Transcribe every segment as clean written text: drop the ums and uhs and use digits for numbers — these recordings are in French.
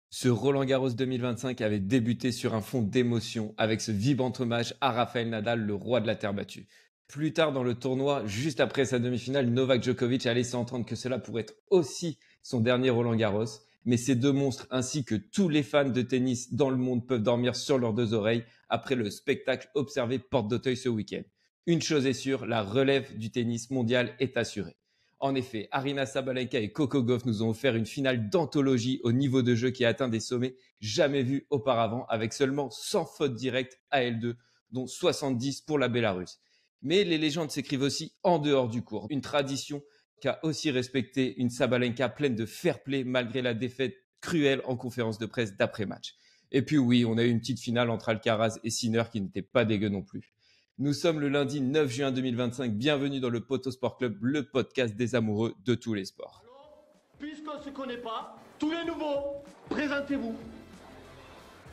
Ce Roland-Garros 2025 avait débuté sur un fond d'émotion avec ce vibrant hommage à Rafael Nadal, le roi de la terre battue. Plus tard dans le tournoi, juste après sa demi-finale, Novak Djokovic a laissé entendre que cela pourrait être aussi son dernier Roland-Garros. Mais ces deux monstres ainsi que tous les fans de tennis dans le monde peuvent dormir sur leurs deux oreilles après le spectacle observé porte d'Auteuil ce week-end. Une chose est sûre, la relève du tennis mondial est assurée. En effet, Aryna Sabalenka et Coco Gauff nous ont offert une finale d'anthologie au niveau de jeu qui a atteint des sommets jamais vus auparavant avec seulement 100 fautes directes à L2, dont 70 pour la Bélarusse. Mais les légendes s'écrivent aussi en dehors du court. Une tradition qu'a aussi respecté une Sabalenka pleine de fair play malgré la défaite cruelle en conférence de presse d'après-match. Et puis oui, on a eu une petite finale entre Alcaraz et Sinner qui n'était pas dégueu non plus. Nous sommes le lundi 9 juin 2025. Bienvenue dans le Poteau Sport Club, le podcast des amoureux de tous les sports. Alors, puisqu'on ne se connaît pas, tous les nouveaux, présentez-vous.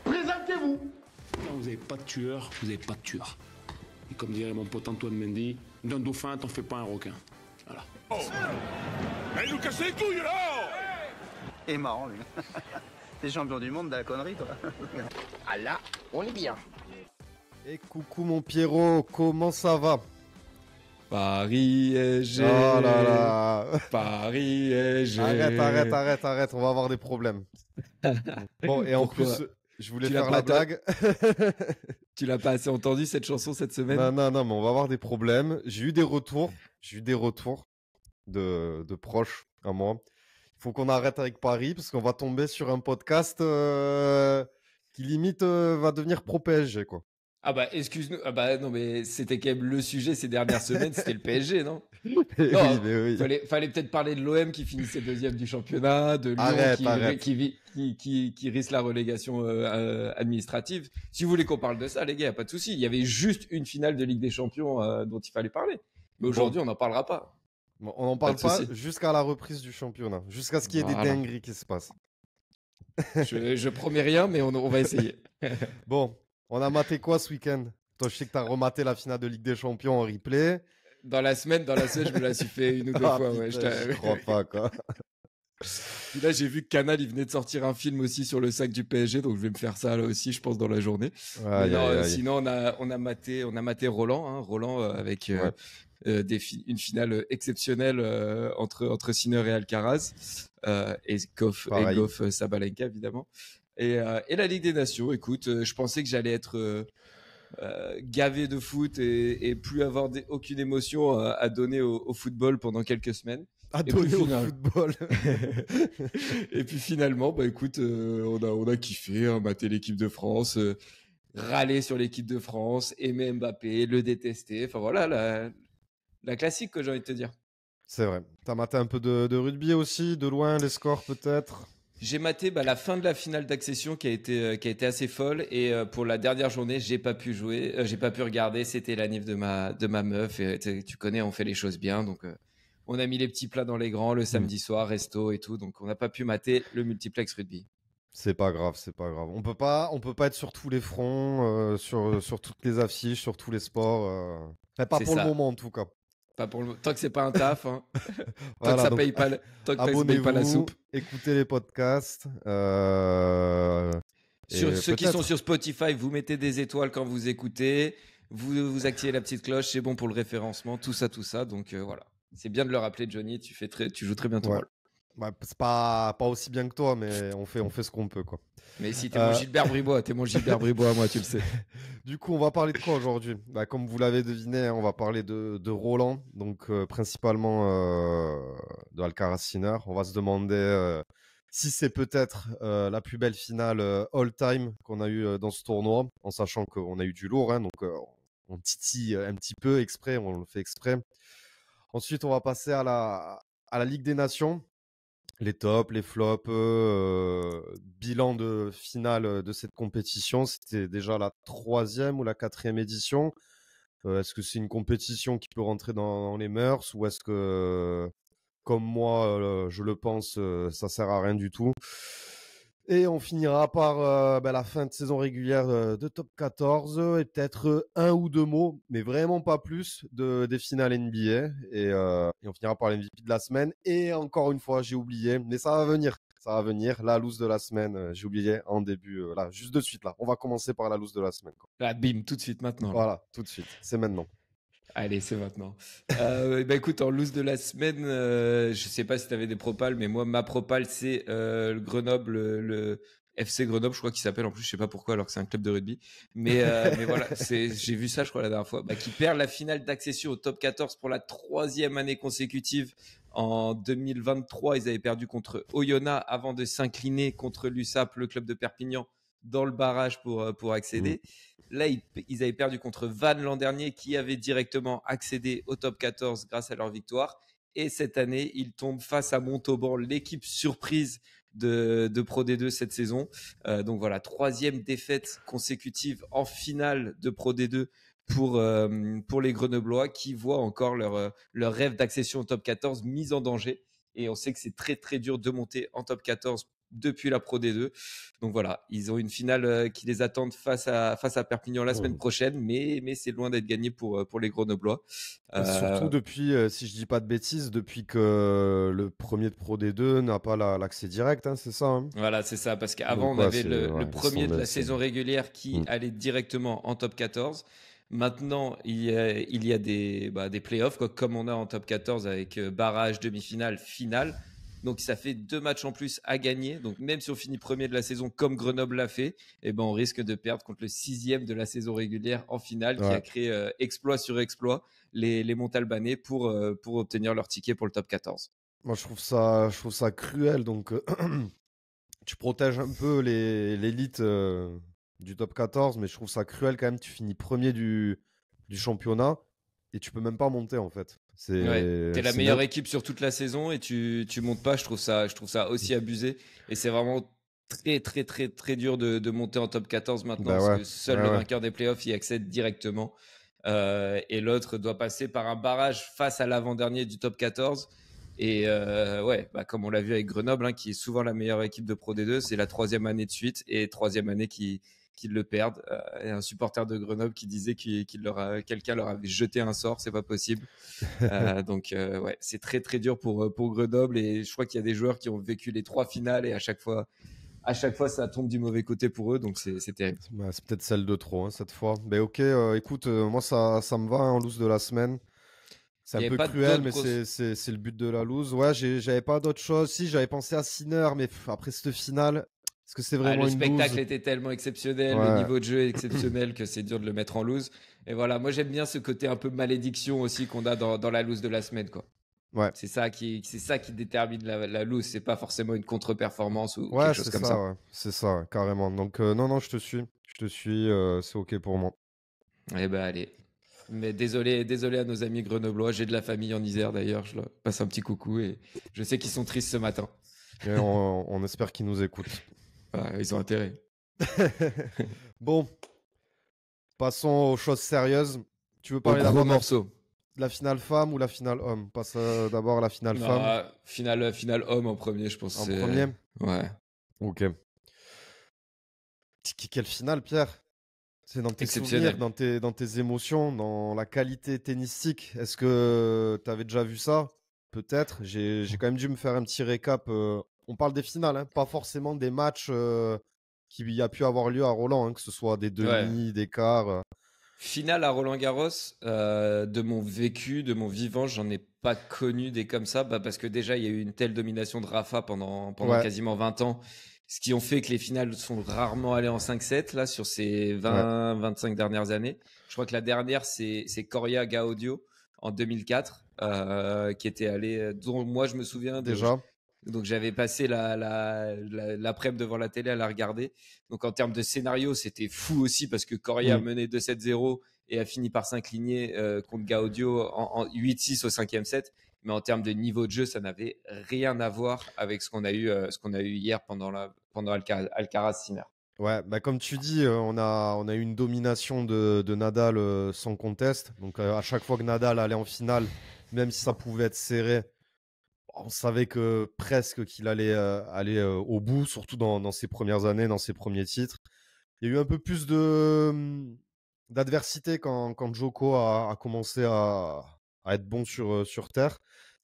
Présentez-vous. Quand vous n'avez pas de tueur, vous n'avez pas de tueur. Et comme dirait mon pote Antoine Mendy, d'un dauphin, t'en fais pas un requin. Voilà. Oh. Elle nous casse les couilles là. Il est marrant lui. T'es champion du monde de la connerie toi. Ah là, on est bien. Et coucou mon Pierrot, comment ça va? Paris SG. Oh là là. Paris SG. Arrête, on va avoir des problèmes. Bon, et en Pourquoi? plus, je voulais Tu l'as faire pas la blague. Tu l'as pas assez entendu cette chanson cette semaine? Non, mais on va avoir des problèmes. J'ai eu des retours de proches à moi. Il faut qu'on arrête avec Paris parce qu'on va tomber sur un podcast qui limite va devenir pro PSG, quoi. Ah bah excuse-nous, ah bah non mais c'était quand même le sujet ces dernières semaines, c'était le PSG, non? Non, Oui. Fallait peut-être parler de l'OM qui finissait deuxième du championnat, de Lyon Arrête. qui risque la relégation administrative. Si vous voulez qu'on parle de ça, les gars, y a pas de souci. Il y avait juste une finale de Ligue des Champions dont il fallait parler. Mais aujourd'hui, on n'en parlera pas. Bon, on n'en parle pas souci. jusqu'à la reprise du championnat, jusqu'à ce qu'il y ait des Voilà. dingueries qui se passent. Je promets rien, mais on va essayer. Bon, on a maté quoi ce week-end? Toi, je sais que t'as rematé la finale de Ligue des Champions en replay. Dans la semaine, je me la suis fait une ou deux fois. Ouais, Putain, je crois pas, quoi. Puis là, j'ai vu que Canal, il venait de sortir un film aussi sur le sac du PSG, donc je vais me faire ça là aussi, je pense, dans la journée. Sinon, on a maté Roland, hein, avec une finale exceptionnelle entre Sinner et Alcaraz et Gauff Sabalenka évidemment. Et la Ligue des Nations, écoute, je pensais que j'allais être gavé de foot et plus avoir aucune émotion à donner au football pendant quelques semaines. Football. Et puis finalement, bah écoute, on a kiffé, hein, maté l'équipe de France, râler sur l'équipe de France, aimer Mbappé, le détester. Enfin voilà, la classique que j'ai envie de te dire. C'est vrai. T'as maté un peu de rugby aussi, de loin, les scores peut-être? J'ai maté la fin de la finale d'accession qui a été assez folle et pour la dernière journée, j'ai pas pu jouer, j'ai pas pu regarder, c'était la nif de ma meuf et tu connais, on fait les choses bien donc on a mis les petits plats dans les grands le samedi soir, resto et tout, donc on n'a pas pu mater le multiplex rugby. C'est pas grave. On peut pas être sur tous les fronts, sur toutes les affiches, sur tous les sports. Pas pour le moment en tout cas. Pas pour le... Tant que c'est pas un taf, hein. Voilà, tant que ça donc, paye pas, tant que ça paye pas la soupe. Écoutez les podcasts. Sur ceux qui sont sur Spotify, vous mettez des étoiles quand vous écoutez, vous activez la petite cloche, c'est bon pour le référencement, tout ça. Donc voilà, c'est bien de le rappeler, Johnny. Tu joues très bien ton rôle. Bah, c'est pas aussi bien que toi, mais on fait ce qu'on peut, quoi. Mais si t'es mon Gilbert Bribois, moi, tu le sais. Du coup, on va parler de quoi aujourd'hui? Bah, comme vous l'avez deviné, on va parler de Roland, donc principalement de Alcaraz Sinner. On va se demander si c'est peut-être la plus belle finale all-time qu'on a eu dans ce tournoi, en sachant qu'on a eu du lourd, hein, donc on titille un petit peu exprès, on le fait exprès. Ensuite, on va passer à la Ligue des Nations. Les tops, les flops, bilan de finale de cette compétition. C'était déjà la 3e ou la 4e édition. Est-ce que c'est une compétition qui peut rentrer dans les mœurs ou est-ce que, comme moi, je le pense, ça sert à rien du tout? Et on finira par la fin de saison régulière de Top 14 et peut-être un ou deux mots, mais vraiment pas plus, des finales NBA. Et on finira par l'MVP de la semaine. Et encore une fois, j'ai oublié, mais ça va venir. ça va venir. La loose de la semaine, j'ai oublié en début, là, juste de suite, là. On va commencer par la loose de la semaine, quoi. Là, bim, tout de suite maintenant. Là. Voilà, tout de suite. C'est maintenant. Allez, c'est maintenant. Bah écoute, en loose de la semaine, je sais pas si tu avais des propals, mais moi, ma propale, c'est le Grenoble, le FC Grenoble, je crois qu'il s'appelle en plus, je sais pas pourquoi, alors que c'est un club de rugby. Mais voilà, j'ai vu ça, je crois, la dernière fois, qui perd la finale d'accession au top 14 pour la 3e année consécutive. En 2023, ils avaient perdu contre Oyonnax avant de s'incliner contre l'USAP, le club de Perpignan, dans le barrage pour accéder. Là, ils avaient perdu contre Vannes l'an dernier, qui avait directement accédé au top 14 grâce à leur victoire. Et cette année, ils tombent face à Montauban, l'équipe surprise de Pro D2 cette saison. Donc voilà, 3e défaite consécutive en finale de Pro D2 pour les Grenoblois, qui voient encore leur rêve d'accession au top 14 mis en danger. Et on sait que c'est très très dur de monter en top 14 depuis la Pro D2. Donc voilà, ils ont une finale qui les attend face à Perpignan la semaine prochaine, mais c'est loin d'être gagné pour les Grenoblois. Surtout depuis, si je dis pas de bêtises, depuis que le premier de Pro D2 n'a pas l'accès direct, hein, c'est ça, hein. Voilà, c'est ça, parce qu'avant, Donc, on ouais, avait le ouais, premier de la c'est- saison régulière qui allait directement en top 14. Maintenant, il y a des playoffs, quoi, comme on a en top 14 avec barrage, demi-finale, finale. Donc, ça fait 2 matchs en plus à gagner. Donc, même si on finit premier de la saison comme Grenoble l'a fait, on risque de perdre contre le 6e de la saison régulière en finale, qui Ouais. a créé exploit sur exploit les Montalbanais pour obtenir leur ticket pour le top 14. Moi, je trouve ça cruel. Donc, tu protèges un peu l'élite du top 14, mais je trouve ça cruel quand même. Tu finis premier du championnat et tu peux même pas monter, en fait. T'es la c'est meilleure net. équipe sur toute la saison et tu montes pas. Je trouve ça aussi abusé. Et c'est vraiment très, très, très, très dur de monter en top 14 maintenant, Bah parce ouais, que seul ouais, le ouais. vainqueur des playoffs y accède directement. Et l'autre doit passer par un barrage face à l'avant-dernier du top 14. Et comme on l'a vu avec Grenoble, hein, qui est souvent la meilleure équipe de Pro D2, c'est la 3e année de suite et 3e année qu'ils le perdent. Et un supporter de Grenoble qui disait quelqu'un leur avait jeté un sort, c'est pas possible. Donc c'est très très dur pour Grenoble, et je crois qu'il y a des joueurs qui ont vécu les 3 finales et à chaque fois ça tombe du mauvais côté pour eux, donc c'est terrible. Bah, c'est peut-être celle de trop, hein, cette fois. Mais ok, écoute, moi, ça me va, en loose de la semaine. C'est Il un n'y avait peu pas cruel, d'autres mais grosses. c'est le but de la loose. Ouais, j'avais pas d'autre chose. Si, j'avais pensé à Sinner, mais après cette finale, est-ce que c'est vraiment Le une spectacle loose? était tellement exceptionnel, le Ouais, niveau de jeu est exceptionnel que c'est dur de le mettre en loose. Et voilà, moi j'aime bien ce côté un peu malédiction aussi qu'on a dans la loose de la semaine, quoi. ouais. C'est ça qui détermine la loose, c'est pas forcément une contre-performance ou Ouais, quelque chose c'est comme ça, ça. ouais. C'est ça, ouais, carrément. Donc, non, je te suis. Je te suis, c'est ok pour moi. Allez. Mais désolé à nos amis grenoblois, j'ai de la famille en Isère d'ailleurs, je leur passe un petit coucou et je sais qu'ils sont tristes ce matin. Et on espère qu'ils nous écoutent. Ils ont intérêt. Bon, passons aux choses sérieuses. Tu veux Au parler gros d'abord de morceau. la finale femme ou la finale homme? Passe d'abord à la finale femme Non, finale homme en premier, je pense. en premier. Ouais. Ok. Quelle finale, Pierre? C'est dans tes souvenirs, Exceptionnel. dans tes émotions, dans la qualité tennistique. Est-ce que tu avais déjà vu ça? Peut-être. J'ai quand même dû me faire un petit récap. On parle des finales, hein, pas forcément des matchs qui y a pu avoir lieu à Roland, hein, que ce soit des Ouais. demi, des quarts. Finale à Roland-Garros, de mon vécu, de mon vivant, j'en ai pas connu des comme ça, parce que déjà il y a eu une telle domination de Rafa pendant Ouais, quasiment 20 ans, ce qui ont fait que les finales sont rarement allées en 5-7 là sur ces ouais, 20-25 dernières années. Je crois que la dernière c'est Coria Gaudio en 2004, qui était allé, dont moi je me souviens déjà. donc j'avais passé l'après-midi devant la télé à la regarder. Donc en termes de scénario, c'était fou aussi parce que Coria Mm. menait 2-7-0 et a fini par s'incliner contre Gaudio en 8-6 au 5e set. Mais en termes de niveau de jeu, ça n'avait rien à voir avec ce qu'on a eu hier pendant Alcaraz-Sinner. Ouais, bah comme tu dis, on a eu une domination de Nadal sans conteste. Donc à chaque fois que Nadal allait en finale, même si ça pouvait être serré, on savait que presque qu'il allait aller au bout, surtout dans ses premières années, dans ses premiers titres. Il y a eu un peu plus d'adversité quand Djoko a commencé à être bon sur terre.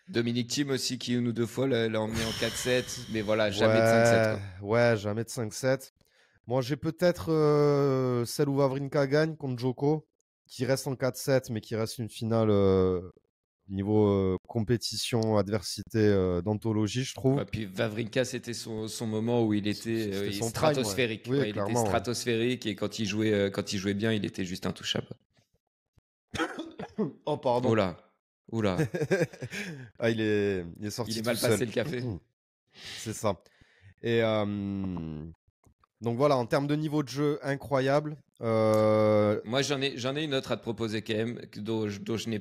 Dominic Thiem aussi, qui une ou deux fois l'a emmené en 4-7, mais voilà, jamais de 5-7. Ouais, jamais de 5-7. Moi, j'ai peut-être celle où Wawrinka gagne contre Djoko, qui reste en 4-7, mais qui reste une finale niveau compétition, adversité d'anthologie, je trouve. Ouais, puis Wawrinka, c'était son moment où il était C'était son stratosphérique. prime, ouais. Oui, Ouais, il était clairement, ouais. stratosphérique et quand il jouait bien, il était juste intouchable. Oh, pardon. Oula, oula, Ah, il est sorti il est tout mal seul. passé le café. C'est ça. Et donc voilà, en termes de niveau de jeu, incroyable. Moi, j'en ai une autre à te proposer quand même, que je n'ai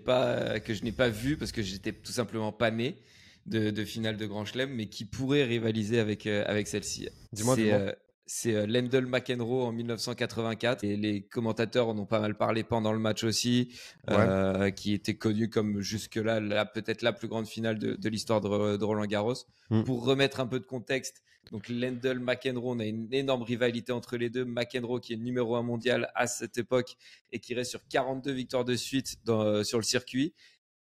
pas vu parce que j'étais tout simplement pas né de finale de Grand Chelem, mais qui pourrait rivaliser avec celle-ci. Dis-moi. C'est Lendl McEnroe en 1984 et les commentateurs en ont pas mal parlé pendant le match aussi, qui était connu comme jusque-là peut-être la plus grande finale de l'histoire de Roland Garros. Pour remettre un peu de contexte, donc Lendl McEnroe, on a une énorme rivalité entre les deux. McEnroe qui est numéro 1 mondial à cette époque et qui reste sur 42 victoires de suite sur le circuit.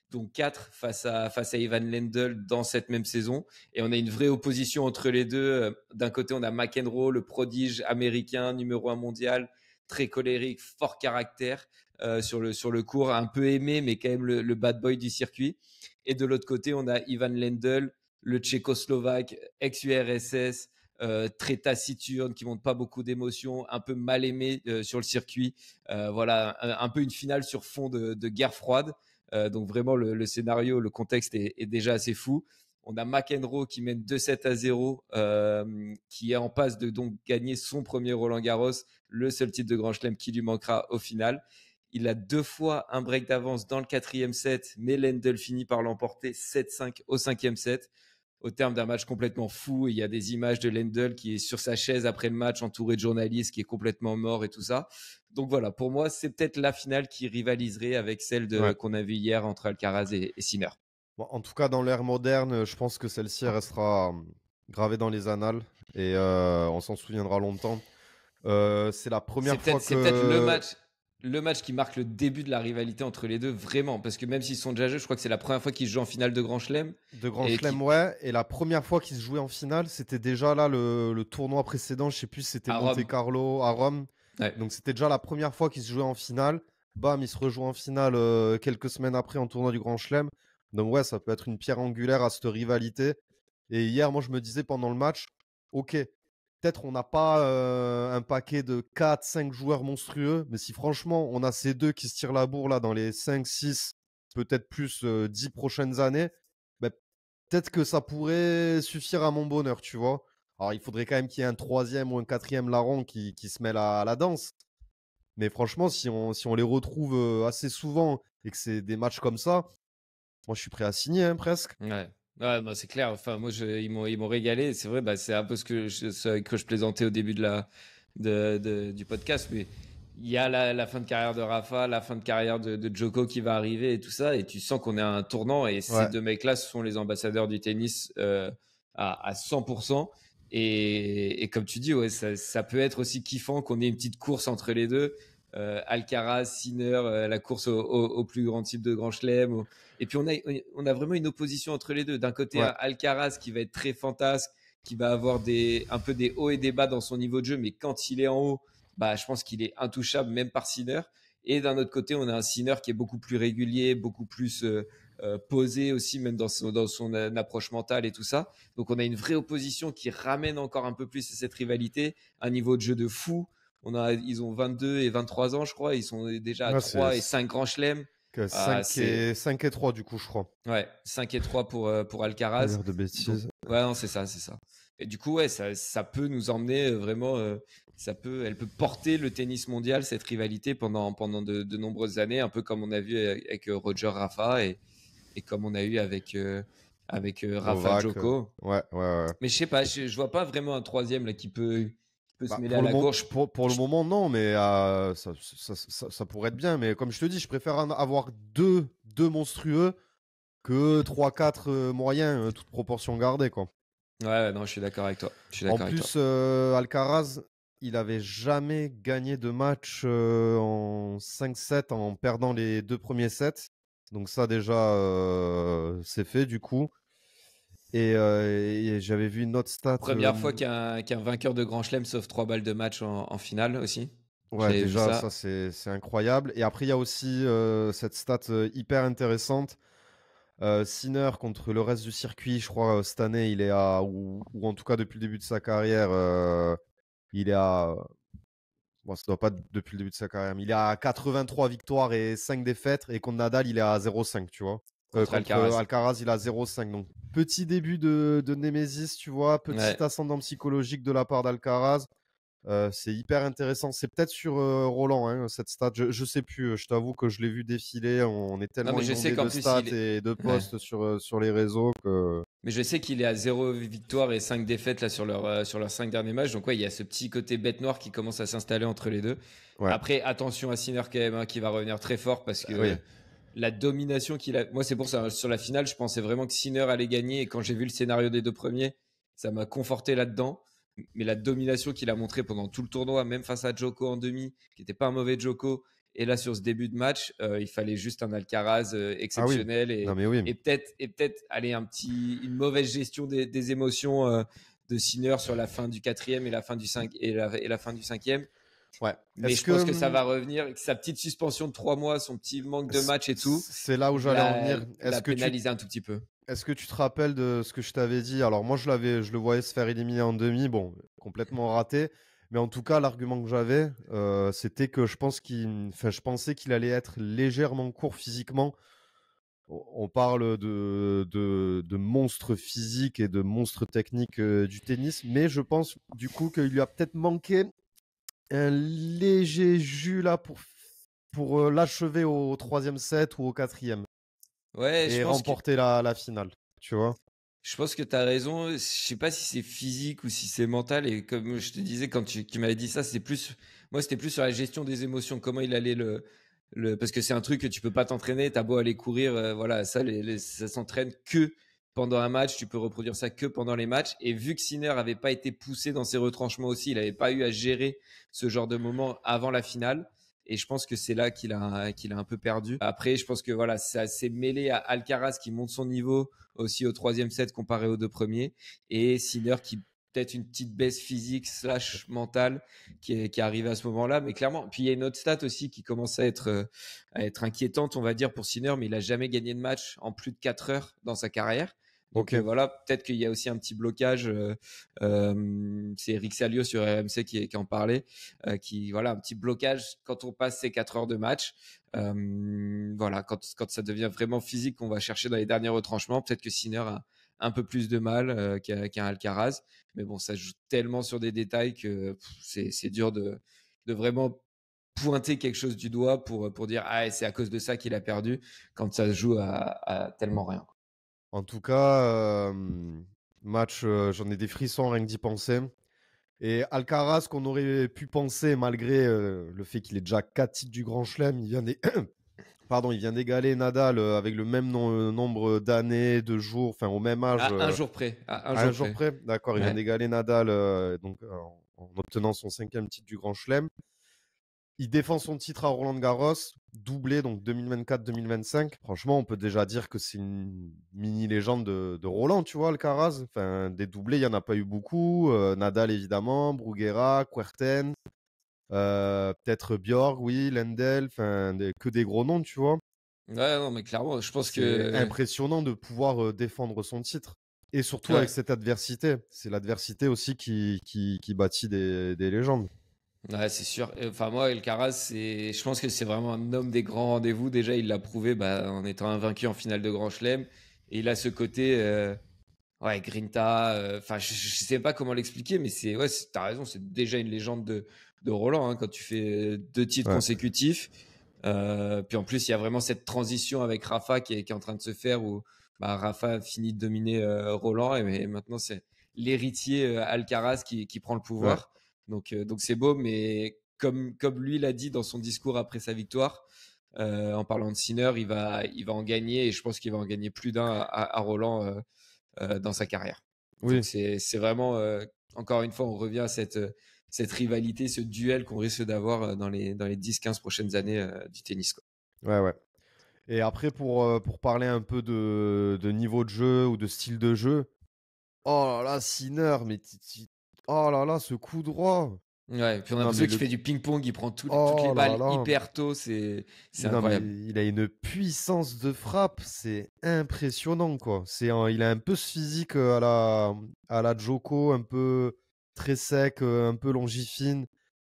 Donc 4 face à Ivan Lendl dans cette même saison. Et on a une vraie opposition entre les deux. D'un côté, on a McEnroe, le prodige américain, numéro 1 mondial, très colérique, fort caractère sur le court, un peu aimé, mais quand même le bad boy du circuit. Et de l'autre côté, on a Ivan Lendl, le tchécoslovaque, ex-URSS, très taciturne, qui montre pas beaucoup d'émotions, un peu mal aimé sur le circuit. Voilà, un peu une finale sur fond de guerre froide. Donc vraiment le scénario, le contexte est déjà assez fou. On a McEnroe qui mène 2-7-0, qui est en passe de donc gagner son premier Roland Garros, le seul titre de Grand Chelem qui lui manquera au final. Il a 2 fois un break d'avance dans le 4e set, mais Lendl finit par l'emporter 7-5 au 5e set. Au terme d'un match complètement fou, il y a des images de Lendl qui est sur sa chaise après le match, entouré de journalistes, qui est complètement mort et tout ça. Donc voilà, pour moi, c'est peut-être la finale qui rivaliserait avec celle qu'on a vue hier entre Alcaraz et Sinner. Bon, en tout cas, dans l'ère moderne, je pense que celle-ci restera gravée dans les annales et on s'en souviendra longtemps. C'est la première fois que... C'est peut-être le match qui marque le début de la rivalité entre les deux, vraiment. Parce que même s'ils sont déjà jeux, je crois que c'est la première fois qu'ils se jouent en finale de Grand Chelem. De Grand Chelem, ouais. Et la première fois qu'ils se jouaient en finale, c'était déjà là le tournoi précédent. Je sais plus si c'était Monte-Carlo, à Rome. Ouais. Donc c'était déjà la première fois qu'ils se jouaient en finale. Bam, ils se rejouent en finale quelques semaines après en tournoi du Grand Chelem. Donc ouais, ça peut être une pierre angulaire à cette rivalité. Et hier, moi, je me disais pendant le match, ok, peut-être on n'a pas un paquet de 4-5 joueurs monstrueux, mais si franchement, on a ces deux qui se tirent la bourre là dans les 5-6, peut-être plus 10 prochaines années, bah, peut-être que ça pourrait suffire à mon bonheur, tu vois. Alors, il faudrait quand même qu'il y ait un 3e ou un 4e larron qui se mêle à la danse. Mais franchement, si on les retrouve assez souvent et que c'est des matchs comme ça, moi, je suis prêt à signer, hein, presque. Ouais. Ouais, bah, c'est clair. Enfin, moi, ils m'ont régalé. C'est vrai, bah, c'est un peu ce que je plaisantais au début du podcast. Mais il y a la fin de carrière de Rafa, la fin de carrière de Djoko qui va arriver et tout ça. Et tu sens qu'on est à un tournant. Et ces deux mecs-là, ce sont les ambassadeurs du tennis à 100%. Et comme tu dis, ouais, ça peut être aussi kiffant qu'on ait une petite course entre les deux. Alcaraz, Sinner, la course au plus grand type de Grand Chelem. Et puis on a vraiment une opposition entre les deux. D'un côté, Alcaraz qui va être très fantasque, qui va avoir un peu des hauts et des bas dans son niveau de jeu, mais quand il est en haut, bah, je pense qu'il est intouchable même par Sinner. Et d'un autre côté, on a un Sinner qui est beaucoup plus régulier, beaucoup plus posé aussi, même dans son approche mentale et tout ça. Donc on a une vraie opposition qui ramène encore un peu plus cette rivalité, un niveau de jeu de fou. Ils ont 22 et 23 ans, je crois. Ils sont déjà à 3 et 5 grands chelems. 5 et 3, du coup, je crois. Ouais, 5 et 3 pour Alcaraz. Pas de bêtises. Donc, ouais, non, c'est ça. Et du coup, ouais, ça peut nous emmener vraiment. Elle peut porter le tennis mondial, cette rivalité, pendant de nombreuses années, un peu comme on a vu avec Roger Rafa et comme on a eu avec Rafa Djoko. Ouais. Mais je sais pas, je vois pas vraiment un troisième là qui peut se mêler à la gauche. Pour le moment, non, mais ça pourrait être bien. Mais comme je te dis, je préfère avoir deux monstrueux que 3-4 moyens, toute proportion gardée, quoi. Ouais, non, je suis d'accord avec toi. En plus, Alcaraz, il avait jamais gagné de match en 5-7 en perdant les 2 premiers sets. Donc ça déjà, c'est fait du coup. Et j'avais vu une autre stat. Première fois qu'un vainqueur de Grand Chelem sauve 3 balles de match en finale aussi. Ouais, J'avais vu déjà, ça. ça c'est incroyable. Et après, il y a aussi cette stat hyper intéressante. Sinner contre le reste du circuit, je crois, cette année, il est à, ou en tout cas depuis le début de sa carrière, il est à, bon, ça doit pas être depuis le début de sa carrière, mais il est à 83 victoires et 5 défaites. Et contre Nadal, il est à 0,5, tu vois. Contre Contre Alcaraz. Alcaraz, il a 0,5. Donc, petit début de Némésis, tu vois. Petit Ouais. ascendant psychologique de la part d'Alcaraz. C'est hyper intéressant. C'est peut-être sur Roland, hein, cette stat. Je sais plus. Je t'avoue que je l'ai vu défiler. On est Non, tellement mais je sais inondé qu'en de plus, stats et de Ouais. posts sur les réseaux que. Mais je sais qu'il est à 0 victoire et 5 défaites là, sur leurs 5 derniers matchs. Donc, ouais, il y a ce petit côté bête noire qui commence à s'installer entre les deux. Ouais. Après, attention à Sinner quand même, hein, qui va revenir très fort parce que Oui. la domination qu'il a. Moi, c'est pour ça, sur la finale, je pensais vraiment que Sinner allait gagner. Et quand j'ai vu le scénario des deux premiers, ça m'a conforté là-dedans. Mais la domination qu'il a montré pendant tout le tournoi, même face à Djoko en demi, qui n'était pas un mauvais Djoko. Et là, sur ce début de match, il fallait juste un Alcaraz exceptionnel. Non, mais oui. Et peut-être aller une mauvaise gestion des émotions de Sinner sur la fin du quatrième et la fin du cinquième. Ouais. Mais je pense que ça va revenir. Sa petite suspension de 3 mois, son petit manque de match et tout, C'est là où j'allais en venir. l'a pénalisé un tout petit peu. Est-ce que tu te rappelles de ce que je t'avais dit? Alors moi, je le voyais se faire éliminer en demi, bon, complètement raté. Mais en tout cas, l'argument que j'avais, c'était que je pensais qu'il allait être légèrement court physiquement. On parle de monstres physiques et de monstres techniques du tennis, mais je pense du coup qu'il lui a peut-être manqué un léger jus là pour l'achever au 3e set ou au 4e Ouais, et remporter la finale, tu vois. Je pense que tu as raison. Je sais pas si c'est physique ou si c'est mental. Et comme je te disais, quand tu m'avais dit ça, moi, c'était plus sur la gestion des émotions. Comment il allait parce que c'est un truc que tu peux pas t'entraîner. T'as beau aller courir, voilà, ça, ça s'entraîne que pendant un match. Tu peux reproduire ça que pendant les matchs. Et vu que Sinner avait pas été poussé dans ses retranchements aussi, il avait pas eu à gérer ce genre de moment avant la finale. Et je pense que c'est là qu'il a un peu perdu. Après, je pense que voilà, ça s'est mêlé à Alcaraz qui monte son niveau aussi au 3e set comparé aux 2 premiers. Et Sinner qui peut-être une petite baisse physique / mentale qui est arrivée à ce moment-là. Mais clairement, puis il y a une autre stat aussi qui commence à être inquiétante, on va dire, pour Sinner, mais il n'a jamais gagné de match en plus de 4 heures dans sa carrière. Donc voilà, peut-être qu'il y a aussi un petit blocage. C'est Eric Salio sur RMC qui en parlait. Voilà, un petit blocage quand on passe ces 4 heures de match. Voilà, quand ça devient vraiment physique, qu'on va chercher dans les derniers retranchements. Peut-être que Sinner a un peu plus de mal qu'un Alcaraz. Mais bon, ça joue tellement sur des détails que c'est dur de vraiment pointer quelque chose du doigt pour dire ah, c'est à cause de ça qu'il a perdu quand ça se joue à tellement rien. En tout cas, match, j'en ai des frissons rien que d'y penser. Et Alcaraz, qu'on aurait pu penser, malgré le fait qu'il ait déjà 4 titres du Grand Chelem, il vient d'égaler Nadal avec le même nombre d'années, de jours, enfin au même âge. À un jour près. Un jour près. D'accord, il vient d'égaler Nadal en obtenant son 5e titre du Grand Chelem. Il défend son titre à Roland-Garros, doublé donc 2024-2025. Franchement, on peut déjà dire que c'est une mini-légende de Roland, tu vois, Alcaraz. Enfin, des doublés, il n'y en a pas eu beaucoup. Nadal, évidemment, Bruguera, Kuerten, peut-être Björk, oui, Lendl, enfin, que des gros noms, tu vois. Ouais, non, mais clairement, je pense C'est que impressionnant de pouvoir défendre son titre. Et surtout avec cette adversité. C'est l'adversité aussi qui bâtit des légendes. Ouais, c'est sûr. Enfin, moi, Alcaraz, je pense que c'est vraiment un homme des grands rendez-vous. Déjà, il l'a prouvé en étant invaincu en finale de Grand Chelem. Et il a ce côté, ouais, Grinta. Enfin, je sais pas comment l'expliquer, mais t'as raison, c'est déjà une légende de Roland quand tu fais 2 titres consécutifs. Puis en plus, il y a vraiment cette transition avec Rafa qui est en train de se faire où Rafa finit de dominer Roland et maintenant c'est l'héritier Alcaraz qui prend le pouvoir. Donc c'est beau, mais comme lui l'a dit dans son discours après sa victoire, en parlant de Sinner, il va en gagner et je pense qu'il va en gagner plus d'un à Roland dans sa carrière. Oui. Donc c'est vraiment, encore une fois, on revient à cette rivalité, ce duel qu'on risque d'avoir dans les 10-15 prochaines années du tennis. Ouais. Et après, pour parler un peu de niveau de jeu ou de style de jeu, oh là là, Sinner, mais oh là là, ce coup droit. Ouais, puis on a Non, l'impression mais qu'il fait du ping-pong, il prend toutes oh les là balles là. hyper tôt, c'est Non, mais incroyable. il a une puissance de frappe, c'est impressionnant, quoi. Il a un peu ce physique à la Djoko, un peu très sec, un peu longifine,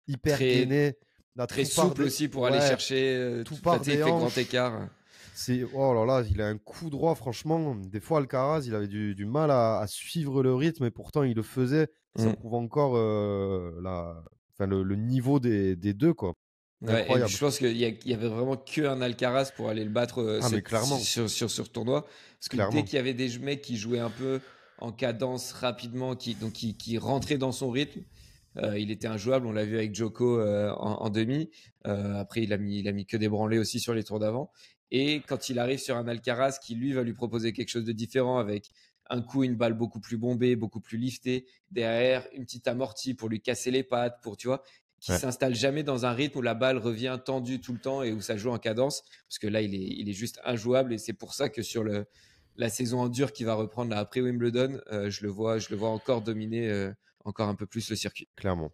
hyper Très, gainé. Là, très souple aussi pour aller ouais, chercher. tout Enfin, part tu sais, il des fait grand hanches. écart. Oh là là, il a un coup droit, franchement. Des fois, Alcaraz, il avait du mal à suivre le rythme, et pourtant, il le faisait. Ça Mm. prouve encore enfin, le niveau des deux, quoi. Ouais, et je Incroyable. pense qu'il y avait vraiment que un Alcaraz pour aller le battre Ah, mais clairement, sur ce tournoi. Parce que dès clairement. qu'il y avait des mecs qui jouaient un peu en cadence rapidement, qui rentraient dans son rythme, il était injouable. On l'a vu avec Djoko en demi. Après, il a mis que des branlées aussi sur les tours d'avant. Et quand il arrive sur un Alcaraz qui, lui, va lui proposer quelque chose de différent avec un coup, une balle beaucoup plus bombée, beaucoup plus liftée, derrière, une petite amortie pour lui casser les pattes, pour, tu vois, qui Ouais, s'installe jamais dans un rythme où la balle revient tendue tout le temps et où ça joue en cadence, parce que là, il est juste injouable, et c'est pour ça que sur la saison en dur qui va reprendre là, après Wimbledon, je le vois encore dominer encore un peu plus le circuit. clairement.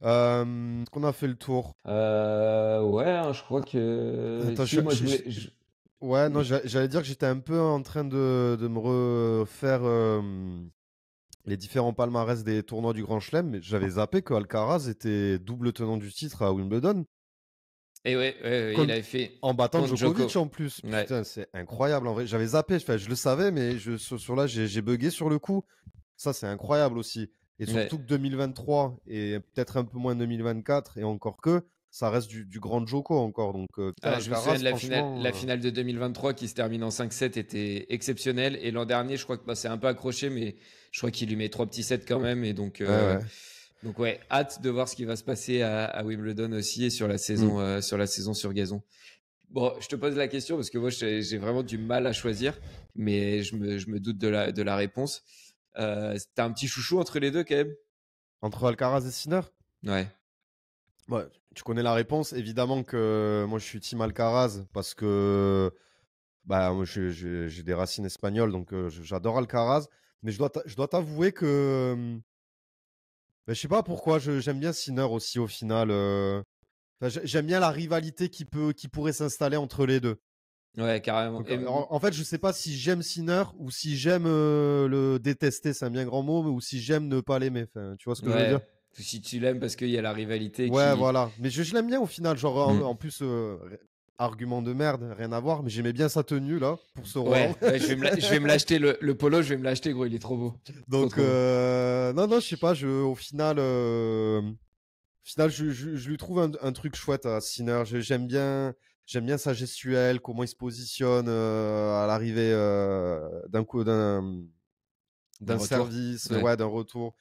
Est-ce qu'on a fait le tour? Ouais, hein, je crois que Attends, si, moi je voulais. ouais, non, j'allais dire que j'étais un peu en train de me refaire les différents palmarès des tournois du Grand Chelem, mais j'avais zappé que Alcaraz était double tenant du titre à Wimbledon, Et ouais, il contre- avait fait en battant contre Djokovic Djoko. en plus. Ouais. Putain, c'est incroyable en vrai. J'avais zappé, enfin, je le savais, mais sur là, j'ai bugué sur le coup. Ça, c'est incroyable aussi. Et Ouais. surtout que 2023 et peut-être un peu moins 2024, et encore que, ça reste du grand Djoko encore. Donc, putain, Ah, je me souviens Alcaraz, de franchement. la finale de 2023 qui se termine en 5-7 était exceptionnelle. Et l'an dernier, je crois que c'est un peu accroché, mais je crois qu'il lui met 3 petits sets quand même. Et Ouais, ouais. donc ouais, hâte de voir ce qui va se passer à Wimbledon aussi et sur la Mm. saison sur gazon. Bon, je te pose la question parce que moi, j'ai vraiment du mal à choisir, mais je me doute de la réponse. T'as un petit chouchou entre les deux quand même? Entre Alcaraz et Sinner? Ouais. Ouais, tu connais la réponse. Évidemment que moi, je suis team Alcaraz parce que bah, moi, j'ai des racines espagnoles, donc j'adore Alcaraz. Mais je dois t'avouer que bah, je sais pas pourquoi j'aime bien Sinner aussi au final. Enfin, j'aime bien la rivalité qui pourrait s'installer entre les deux. Ouais, carrément. Donc, en fait, je sais pas si j'aime Sinner ou si j'aime le détester, c'est un bien grand mot, mais ou si j'aime ne pas l'aimer. Enfin, tu vois ce que je veux dire? Ouais. Si tu l'aimes parce qu'il y a la rivalité Ouais, qui. voilà. Mais je l'aime bien au final. Genre, Mm. en plus, argument de merde, rien à voir. Mais j'aimais bien sa tenue, là, pour ce Roland. Ouais, je vais me l'acheter le polo, je vais me l'acheter gros, il est trop beau. Trop Donc, trop beau. non, non, je sais pas. Au final, je lui trouve un truc chouette à Sinner. J'aime bien sa gestuelle, comment il se positionne à l'arrivée d'un coup, Un d'un retour. service, Ouais. ouais, d'un retour.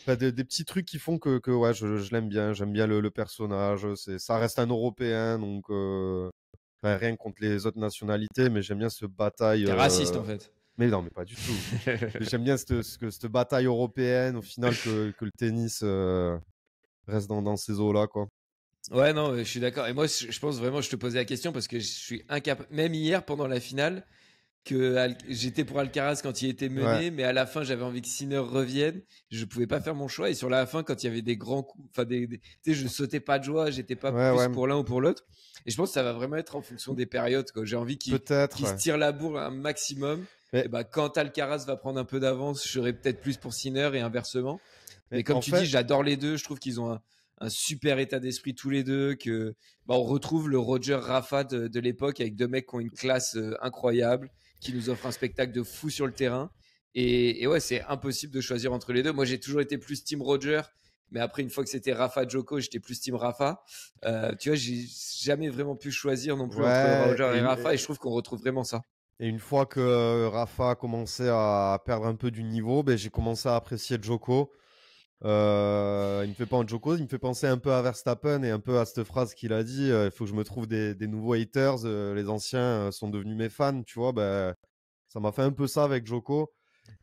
Enfin, des petits trucs qui font que ouais, je l'aime bien. J'aime bien le personnage. Ça reste un Européen, donc enfin, rien contre les autres nationalités, mais j'aime bien ce bataille. T'es raciste en fait. Mais non, mais pas du tout. Mais j'aime bien cette bataille européenne, au final, que le tennis reste dans ces eaux-là, quoi. Ouais, non, je suis d'accord. Et moi, je pense vraiment, je te posais la question parce que je suis incapable. Même hier, pendant la finale, j'étais pour Alcaraz quand il était Ouais, mené, mais à la fin, j'avais envie que Sinner revienne. Je pouvais pas faire mon choix. Et sur la fin, quand il y avait des grands coups, enfin, tu sais, je sautais pas de joie, j'étais pas ouais, plus ouais. pour l'un ou pour l'autre. Et je pense que ça va vraiment être en fonction des périodes, quoi. J'ai envie Peut-être, qu'il se ouais. tire la bourre un maximum. Et Mais, bah, quand Alcaraz va prendre un peu d'avance, je serai peut-être plus pour Sinner et inversement. Mais mais comme en tu dis, fait, j'adore les deux. Je trouve qu'ils ont un super état d'esprit tous les deux. Que bah, on retrouve le Roger Rafa de l'époque avec deux mecs qui ont une classe incroyable, qui nous offrent un spectacle de fou sur le terrain. Et ouais, c'est impossible de choisir entre les deux. Moi, j'ai toujours été plus Team Roger. Mais après, une fois que c'était Rafa Djoko, j'étais plus Team Rafa. Tu vois, j'ai jamais vraiment pu choisir non plus entre ouais, Roger et Rafa. Et je trouve qu'on retrouve vraiment ça. et une fois que Rafa a commencé à perdre un peu du niveau, ben, j'ai commencé à apprécier Djoko. Il me fait pas un Djoko, il me fait penser un peu à Verstappen et un peu à cette phrase qu'il a dit, il faut que je me trouve des nouveaux haters, les anciens sont devenus mes fans, tu vois, ben, ça m'a fait un peu ça avec Djoko.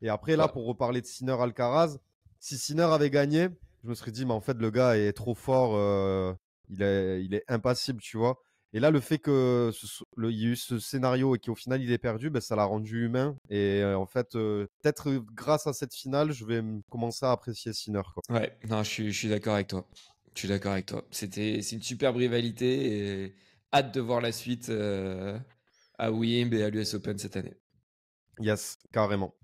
Et après, là, Ouais. pour reparler de Sinner Alcaraz, si Sinner avait gagné, je me serais dit, mais en fait, le gars est trop fort, il est impassible, tu vois. Et là, le fait que il y ait eu ce scénario et qu'au final il est perdu, ben, ça l'a rendu humain. Et en fait, peut-être grâce à cette finale, je vais commencer à apprécier Sinner, quoi. Ouais, non, je suis d'accord avec toi. Je suis d'accord avec toi. C'est une superbe rivalité et hâte de voir la suite à Wimb et à l'US Open cette année. Yes, carrément.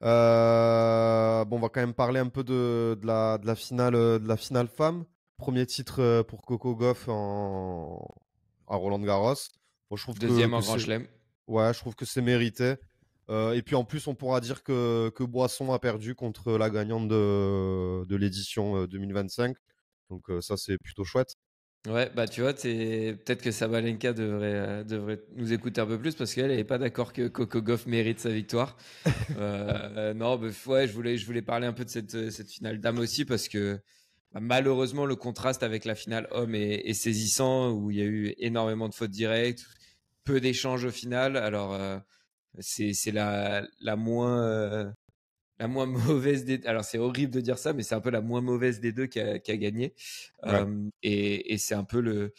Bon, on va quand même parler un peu de la finale femme. Premier titre pour Coco Gauff à Roland-Garros. Bon, je trouve Deuxième que en Grand c'est Chelem. ouais, je trouve que c'est mérité. Et puis en plus, on pourra dire que Boisson a perdu contre la gagnante de l'édition 2025. Donc ça, c'est plutôt chouette. Ouais, bah tu vois, peut-être que Sabalenka devrait nous écouter un peu plus parce qu'elle n'est pas d'accord que Coco Gauff mérite sa victoire. Non, bah, ouais, je voulais parler un peu de cette finale dame aussi parce que bah, malheureusement, le contraste avec la finale homme est saisissant où il y a eu énormément de fautes directes, peu d'échanges au final. Alors, c'est la moins mauvaise des. Alors, c'est horrible de dire ça, mais c'est un peu la moins mauvaise des deux qui a gagné. Ouais. Et c'est un peu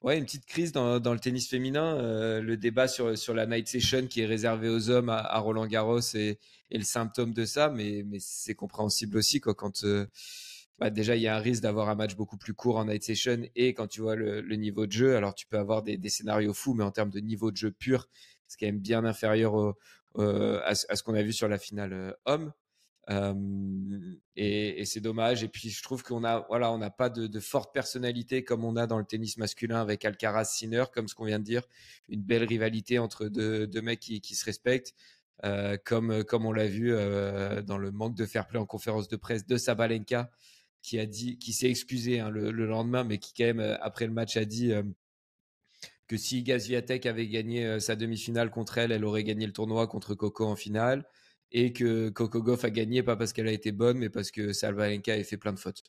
une petite crise dans le tennis féminin. Le débat sur la night session qui est réservée aux hommes à Roland Garros est le symptôme de ça, mais c'est compréhensible aussi quoi, quand bah, déjà il y a un risque d'avoir un match beaucoup plus court en night session et quand tu vois le niveau de jeu, alors tu peux avoir des scénarios fous, mais en termes de niveau de jeu pur, c'est quand même bien inférieur à ce qu'on a vu sur la finale homme. Et c'est dommage. Et puis je trouve on n'a pas de forte personnalité comme on a dans le tennis masculin avec Alcaraz, Sinner, comme ce qu'on vient de dire, une belle rivalité entre deux mecs qui se respectent, comme on l'a vu dans le manque de fair play en conférence de presse de Sabalenka, qui s'est excusé hein, le lendemain, mais qui quand même après le match a dit que si Iga Swiatek avait gagné sa demi-finale contre elle, elle aurait gagné le tournoi contre Coco en finale. Et que Coco Gauff a gagné pas parce qu'elle a été bonne, mais parce que Sabalenka avait fait plein de fautes.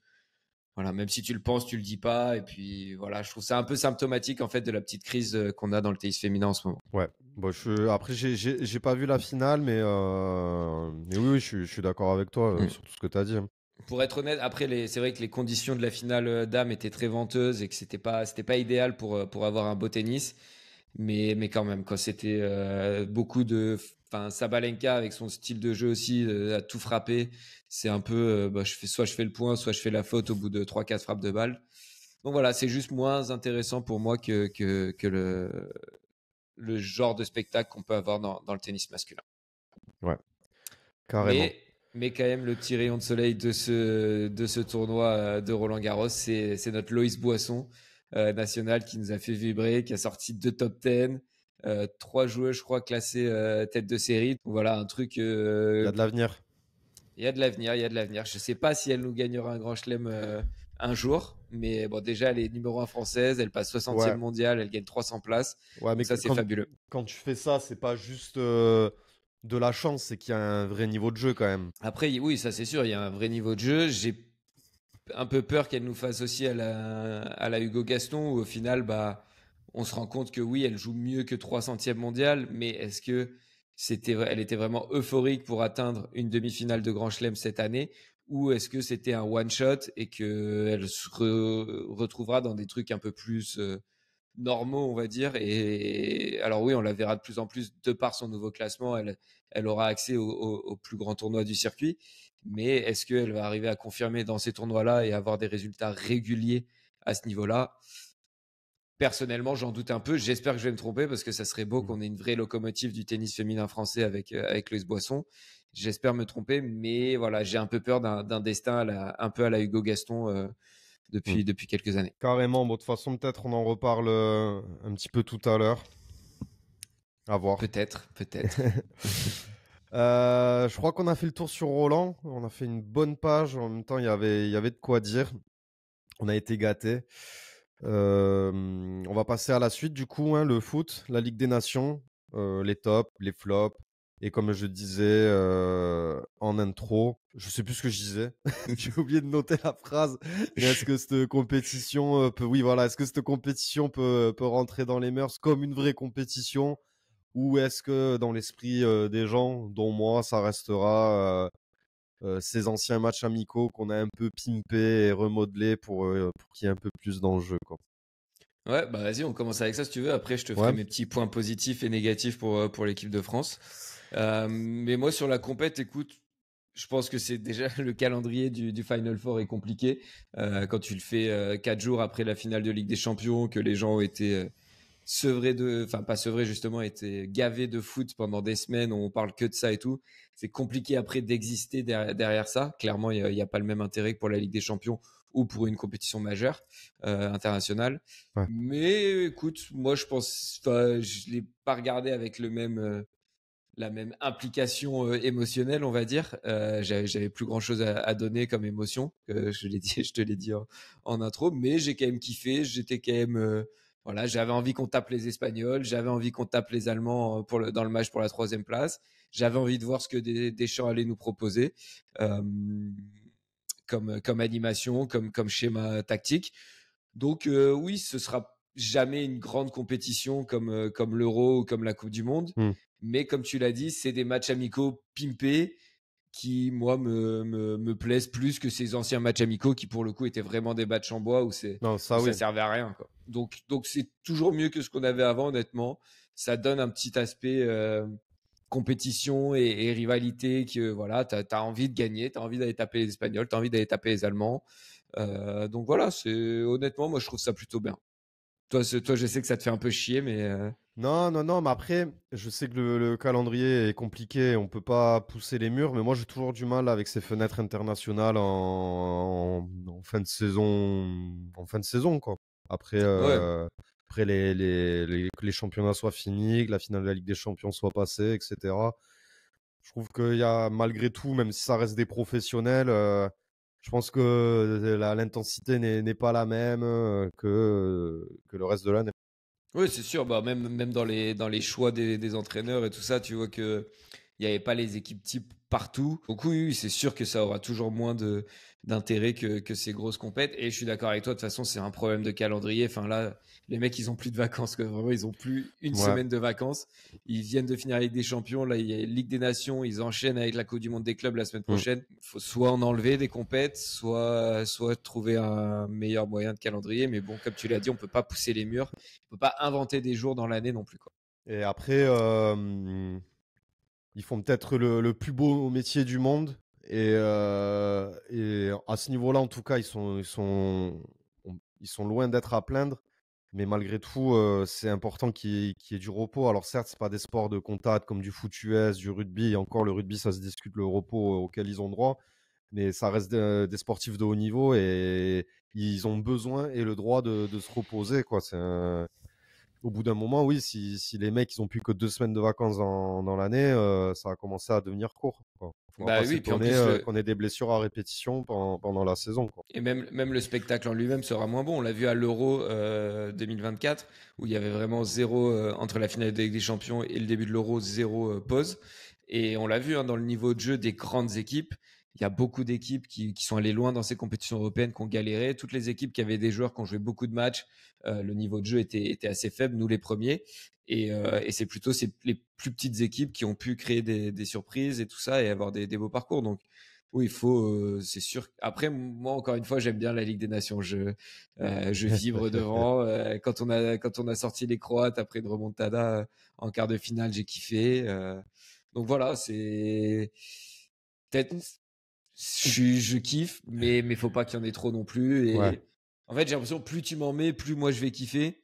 Voilà, même si tu le penses, tu le dis pas. Et puis voilà, je trouve ça un peu symptomatique en fait de la petite crise qu'on a dans le tennis féminin en ce moment. Ouais. Bon, après, j'ai pas vu la finale, mais oui, je suis d'accord avec toi sur tout ce que tu as dit. Pour être honnête, après, c'est vrai que les conditions de la finale dame étaient très venteuses et que c'était pas idéal pour avoir un beau tennis. Mais quand même, quand c'était beaucoup de. Enfin, Sabalenka avec son style de jeu aussi, à tout frapper, c'est un peu. Soit je fais le point, soit je fais la faute au bout de 3-4 frappes de balle. Donc voilà, c'est juste moins intéressant pour moi que le genre de spectacle qu'on peut avoir dans le tennis masculin. Ouais, carrément. Mais quand même, le petit rayon de soleil de ce tournoi de Roland-Garros, c'est notre Loïs Boisson national qui nous a fait vibrer, qui a sorti 2 top 10, 3 joueurs, je crois, classés tête de série. Donc voilà, un truc. Il y a de l'avenir. Il y a de l'avenir, il y a de l'avenir. Je ne sais pas si elle nous gagnera un grand chelem un jour, mais bon, déjà, elle est numéro 1 française, elle passe 60e mondial, elle gagne 300 places. Ouais, mais ça, c'est fabuleux. Quand tu fais ça, c'est pas juste de la chance, c'est qu'il y a un vrai niveau de jeu quand même. Après, oui, ça c'est sûr, il y a un vrai niveau de jeu. J'ai un peu peur qu'elle nous fasse aussi à la Hugo Gaston, où au final, bah, on se rend compte que oui, elle joue mieux que 300e mondial, mais est-ce que elle était vraiment euphorique pour atteindre une demi-finale de Grand Chelem cette année, ou est-ce que c'était un one-shot et qu'elle se retrouvera dans des trucs un peu plus normaux, on va dire. Et alors oui, on la verra de plus en plus de par son nouveau classement. Elle aura accès au plus grand tournoi du circuit. Mais est-ce qu'elle va arriver à confirmer dans ces tournois-là et avoir des résultats réguliers à ce niveau-là? Personnellement, j'en doute un peu. J'espère que je vais me tromper parce que ça serait beau qu'on ait une vraie locomotive du tennis féminin français avec Loïs Boisson. J'espère me tromper, mais voilà, j'ai un peu peur d'un destin un peu à la Hugo Gaston depuis quelques années. Carrément. Bon, de toute façon, peut-être on en reparle un petit peu tout à l'heure. À voir. Peut-être. Je crois qu'on a fait le tour sur Roland. On a fait une bonne page. En même temps, il y avait de quoi dire. On a été gâtés. On va passer à la suite du coup, hein, le foot, la Ligue des Nations, les tops, les flops. Et comme je disais en intro, je sais plus ce que je disais. J'ai oublié de noter la phrase. Mais est-ce que cette compétition est-ce que cette compétition peut rentrer dans les mœurs comme une vraie compétition, ou est-ce que dans l'esprit des gens, dont moi, ça restera ces anciens matchs amicaux qu'on a un peu pimpés et remodelés pour qu'il y ait un peu plus d'enjeu, quoi. Ouais, bah vas-y, on commence avec ça si tu veux. Après, je te ferai Ouais. mes petits points positifs et négatifs pour l'équipe de France. Mais moi, sur la compète, écoute, je pense que c'est déjà le calendrier du Final Four est compliqué. Quand tu le fais 4 jours après la finale de Ligue des Champions, que les gens ont été sevrés enfin pas sevrés justement, étaient gavés de foot pendant des semaines, on parle que de ça et tout. C'est compliqué après d'exister derrière ça. Clairement, il y a pas le même intérêt que pour la Ligue des Champions ou pour une compétition majeure internationale. Ouais. Mais écoute, moi je pense, je l'ai pas regardé avec la même implication émotionnelle, on va dire. J'avais plus grand chose à donner comme émotion. Je te l'ai dit en intro, mais j'ai quand même kiffé. J'étais quand même, voilà, j'avais envie qu'on tape les Espagnols, j'avais envie qu'on tape les Allemands dans le match pour la 3e place. J'avais envie de voir ce que Deschamps allait nous proposer euh, comme animation, comme schéma tactique. Donc oui, ce sera jamais une grande compétition comme l'Euro ou comme la Coupe du Monde. Hmm. Mais comme tu l'as dit, c'est des matchs amicaux pimpés qui, moi, me plaisent plus que ces anciens matchs amicaux qui, pour le coup, étaient vraiment des matchs en bois où Non, ça, ça oui. servait à rien, quoi. Donc c'est toujours mieux que ce qu'on avait avant, honnêtement. Ça donne un petit aspect compétition et rivalité que, voilà, t'as envie de gagner, t'as envie d'aller taper les Espagnols, t'as envie d'aller taper les Allemands. Donc voilà, honnêtement, moi, je trouve ça plutôt bien. Toi, je sais que ça te fait un peu chier, mais Non, non, non, mais après, je sais que le calendrier est compliqué, on peut pas pousser les murs, mais moi j'ai toujours du mal avec ces fenêtres internationales en fin de saison, quoi. Après, ouais. après que les championnats soient finis, que la finale de la Ligue des Champions soit passée, etc. Je trouve qu'il y a malgré tout, même si ça reste des professionnels, je pense que l'intensité n'est pas la même que le reste de l'année. Oui, c'est sûr. Bah, même dans les choix des entraîneurs et tout ça, tu vois que il n'y avait pas les équipes type partout. Donc oui, c'est sûr que ça aura toujours moins d'intérêt que ces grosses compètes. Et je suis d'accord avec toi, de toute façon, c'est un problème de calendrier. Enfin là, les mecs, ils ont plus de vacances, quoi. Vraiment, ils ont plus une Ouais. semaine de vacances. Ils viennent de finir la Ligue des Champions. Là, il y a Ligue des Nations. Ils enchaînent avec la Coupe du Monde des clubs la semaine prochaine. Il faut soit en enlever des compètes, soit trouver un meilleur moyen de calendrier. Mais bon, comme tu l'as dit, on peut pas pousser les murs. On peut pas inventer des jours dans l'année non plus, quoi. Et après, ils font peut-être le plus beau métier du monde. Et à ce niveau-là, en tout cas, ils sont loin d'être à plaindre. Mais malgré tout, c'est important qu'il y ait du repos. Alors certes, c'est pas des sports de contact comme du foot US, du rugby. Et encore, le rugby, ça se discute le repos auquel ils ont droit. Mais ça reste des sportifs de haut niveau et ils ont besoin et le droit de se reposer, quoi. Au bout d'un moment, oui, si les mecs ils ont plus que 2 semaines de vacances dans l'année, ça va commencer à devenir court, quoi. Faudra Bah pas oui, puis en s'étonner plus, qu'on ait des blessures à répétition pendant la saison, quoi. et même le spectacle en lui-même sera moins bon. On l'a vu à l'Euro 2024, où il y avait vraiment zéro, entre la finale de Ligue des Champions et le début de l'Euro, zéro pause. Et on l'a vu dans le niveau de jeu des grandes équipes. Il y a beaucoup d'équipes qui sont allées loin dans ces compétitions européennes, qui ont galéré. Toutes les équipes qui avaient des joueurs qui ont joué beaucoup de matchs, le niveau de jeu était assez faible, nous les premiers. Et c'est plutôt les plus petites équipes qui ont pu créer des surprises et tout ça et avoir des beaux parcours. Donc, oui, il faut, c'est sûr. Après, moi, encore une fois, j'aime bien la Ligue des Nations. Je vibre devant. Quand on a sorti les Croates après une remontada en quart de finale, j'ai kiffé. Donc voilà, c'est peut-être, je kiffe, mais faut pas qu'il y en ait trop non plus. Et Ouais. en fait, j'ai l'impression plus tu m'en mets, plus moi je vais kiffer.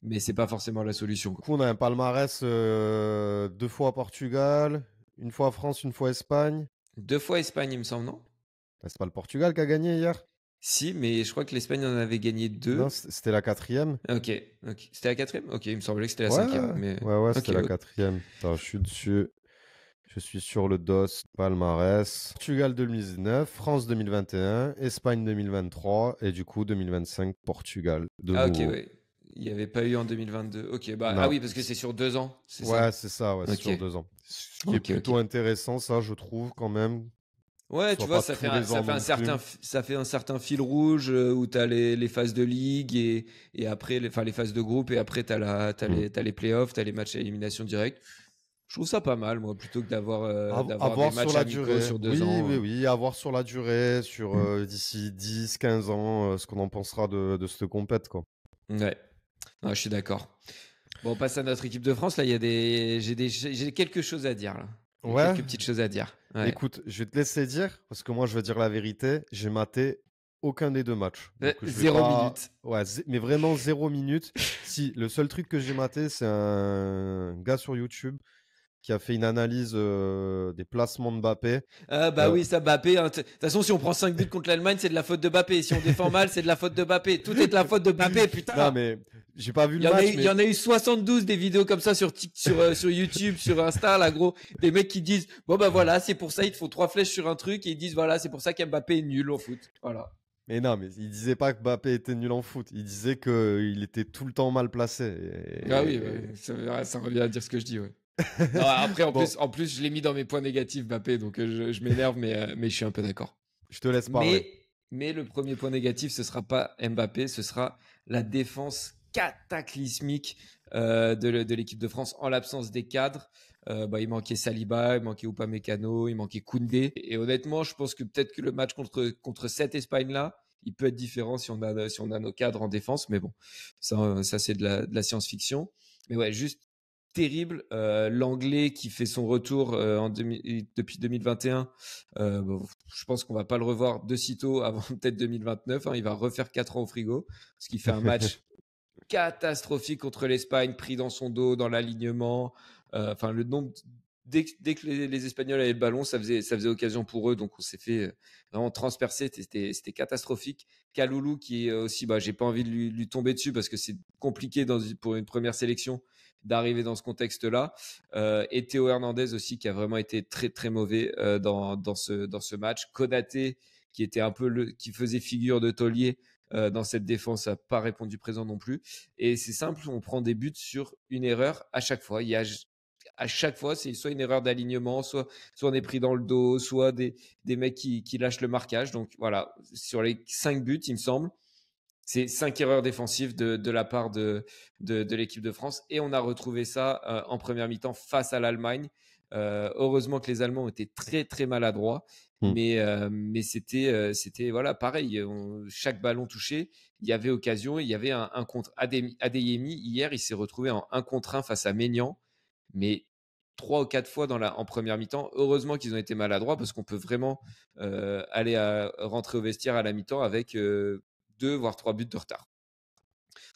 Mais c'est pas forcément la solution, Du quoi. coup, on a un palmarès 2 fois Portugal, une fois France, une fois Espagne. 2 fois Espagne, il me semble, non? Bah, c'est pas le Portugal qui a gagné hier? Si, mais je crois que l'Espagne en avait gagné 2. Non, c'était la 4e. Ok. C'était la 4e? Ok, il me semblait que c'était la Ouais, 5e. Mais... ouais, Ok, c'était la ouais. 4e. Attends, je suis dessus. Je suis sur le DOS, palmarès. Portugal 2019, France 2021, Espagne 2023 et du coup 2025, Portugal de Ah, ok, nouveau. ouais. Il n'y avait pas eu en 2022. Ok, bah, Non. ah oui, parce que c'est sur 2 ans, c'est ça? Ouais, c'est ça, ouais, c'est Ok. sur 2 ans. Ce qui est Ok, plutôt ok. intéressant, ça, je trouve, quand même. Ouais, tu Soit vois, pas ça tous fait les ans non plus. ça fait un certain fil rouge où tu as les phases de ligue et après, les phases de groupe et après, tu as, t'as les playoffs, tu as les matchs à élimination directe. Je trouve ça pas mal, moi, plutôt que d'avoir À des voir sur matchs la amicaux durée. sur 2 Oui, ans. oui, oui, à voir sur la durée, sur d'ici 10, 15 ans, ce qu'on en pensera de cette compète, quoi. Ouais. Non, je suis d'accord. Bon, on passe à notre équipe de France. Là, j'ai quelque chose à dire. Là. Il y a Ouais. quelques petites choses à dire. Ouais. Écoute, je vais te laisser dire, parce que moi, je vais dire la vérité. J'ai maté aucun des deux matchs. Donc, je vais 0 pas- minutes. Ouais, mais vraiment 0 minutes. Si, le seul truc que j'ai maté, c'est un gars sur YouTube qui a fait une analyse des placements de Mbappé. Ah bah Euh, oui, ça Mbappé. Hein. De toute façon, si on prend 5 buts contre l'Allemagne, c'est de la faute de Mbappé. Si on défend mal, c'est de la faute de Mbappé. Tout est de la faute de Mbappé, putain. Non, mais j'ai pas vu Il le y, en a match. eu, il y en a eu 72 des vidéos comme ça sur YouTube, sur Insta, là, gros. Des mecs qui disent, bon bah voilà, c'est pour ça, il te faut 3 flèches sur un truc. Et ils disent, voilà, c'est pour ça qu'Mbappé est nul au foot. Voilà. Mais non, mais il disait pas que Mbappé était nul en foot. Il disait qu'il était tout le temps mal placé. Ah oui, ouais, ça revient à dire ce que je dis, ouais. Non, après, Bon. en plus, je l'ai mis dans mes points négatifs, Mbappé, donc je m'énerve, mais je suis un peu d'accord. Je te laisse parler. Mais le premier point négatif, ce sera pas Mbappé, ce sera la défense cataclysmique de l'équipe de France en l'absence des cadres. Il manquait Saliba, il manquait Upamecano, il manquait Koundé. Et honnêtement, je pense que peut-être que le match contre cette Espagne-là, il peut être différent si on a nos cadres en défense. Mais bon, ça c'est de la science-fiction. Mais ouais, juste terrible. L'anglais qui fait son retour depuis 2021, je pense qu'on va pas le revoir de sitôt avant peut-être 2029. Hein. Il va refaire 4 ans au frigo, parce qu'il fait un match catastrophique contre l'Espagne, pris dans son dos, dans l'alignement. Enfin, le nombre dès que les Espagnols avaient le ballon, ça faisait occasion pour eux. Donc on s'est fait vraiment transpercer. C'était catastrophique. Kaloulou qui est aussi, j'ai pas envie de lui tomber dessus parce que c'est compliqué pour une première sélection d'arriver dans ce contexte-là. Et Théo Hernandez aussi qui a vraiment été très très mauvais dans ce match. Konaté qui était un peu qui faisait figure de taulier dans cette défense, n'a pas répondu présent non plus. Et c'est simple, on prend des buts sur une erreur à chaque fois. À chaque fois, c'est soit une erreur d'alignement, soit on est pris dans le dos, soit des mecs qui lâchent le marquage. Donc voilà, sur les 5 buts, il me semble, c'est 5 erreurs défensives de la part de l'équipe de France. Et on a retrouvé ça en première mi-temps face à l'Allemagne. Heureusement que les Allemands ont été très très maladroits. Mais c'était voilà, pareil. Chaque ballon touché, il y avait occasion. Il y avait un contre. Adeyemi, hier, il s'est retrouvé en 1 contre 1 face à Maignan. Mais 3 ou 4 fois en première mi-temps. Heureusement qu'ils ont été maladroits parce qu'on peut vraiment aller rentrer au vestiaire à la mi-temps avec 2 voire 3 buts de retard.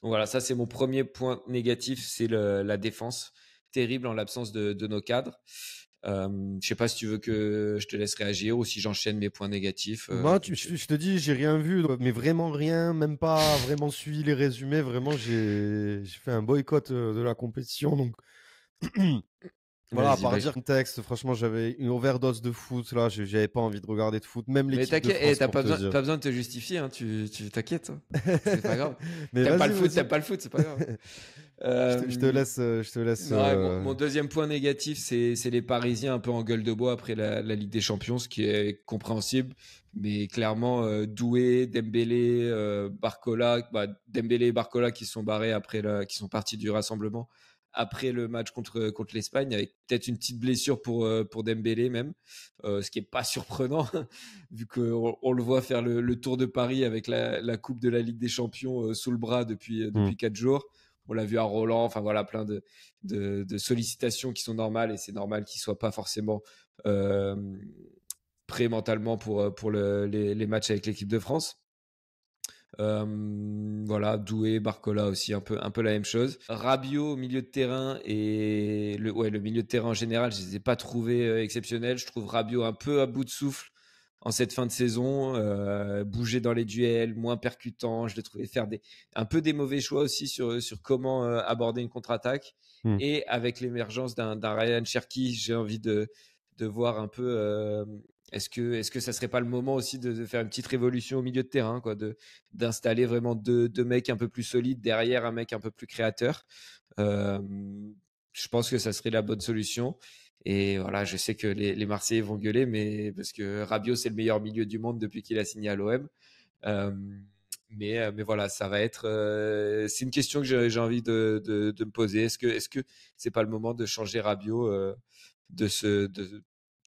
Donc voilà, ça c'est mon premier point négatif, c'est la défense terrible en l'absence de nos cadres. Je sais pas si tu veux que je te laisse réagir ou si j'enchaîne mes points négatifs. Moi, je te dis, j'ai rien vu, mais vraiment rien, même pas vraiment suivi les résumés. Vraiment, j'ai fait un boycott de la compétition. Donc, voilà, à part dire contexte, franchement, j'avais une overdose de foot. Là, j'avais pas envie de regarder de foot. Même l'équipe de France. T'as pas besoin de te justifier, hein, tu t'inquiètes. Hein. C'est pas grave. Mais t'aimes pas le foot, c'est pas grave. Je te laisse. Mon deuxième point négatif, c'est les Parisiens un peu en gueule de bois après la Ligue des Champions, ce qui est compréhensible. Mais clairement, Doué, Dembélé, Barcola, Dembélé et Barcola qui sont barrés qui sont partis du rassemblement après le match contre l'Espagne, avec peut-être une petite blessure pour Dembélé même, ce qui est pas surprenant vu qu'on le voit faire le tour de Paris avec la coupe de la Ligue des Champions sous le bras depuis 4 jours. On l'a vu à Roland, enfin voilà, plein de sollicitations qui sont normales et c'est normal qu'il soit pas forcément prêt mentalement pour les matchs avec l'équipe de France. Voilà, Doué, Barcola aussi un peu la même chose. Rabiot au milieu de terrain et le milieu de terrain en général, je les ai pas trouvés exceptionnels. Je trouve Rabiot un peu à bout de souffle en cette fin de saison, bouger dans les duels, moins percutant. Je l'ai trouvé faire un peu des mauvais choix aussi sur comment aborder une contre-attaque. Et avec l'émergence d'un Ryan Cherki, j'ai envie de voir un peu. Est-ce que ça serait pas le moment aussi de faire une petite révolution au milieu de terrain, quoi, d'installer vraiment deux mecs un peu plus solides derrière un mec un peu plus créateur. Je pense que ça serait la bonne solution. Et voilà, je sais que les Marseillais vont gueuler, mais parce que Rabiot c'est le meilleur milieu du monde depuis qu'il a signé à l'OM. Mais voilà, ça va être. C'est une question que j'ai envie de me poser. Est-ce que c'est pas le moment de changer Rabiot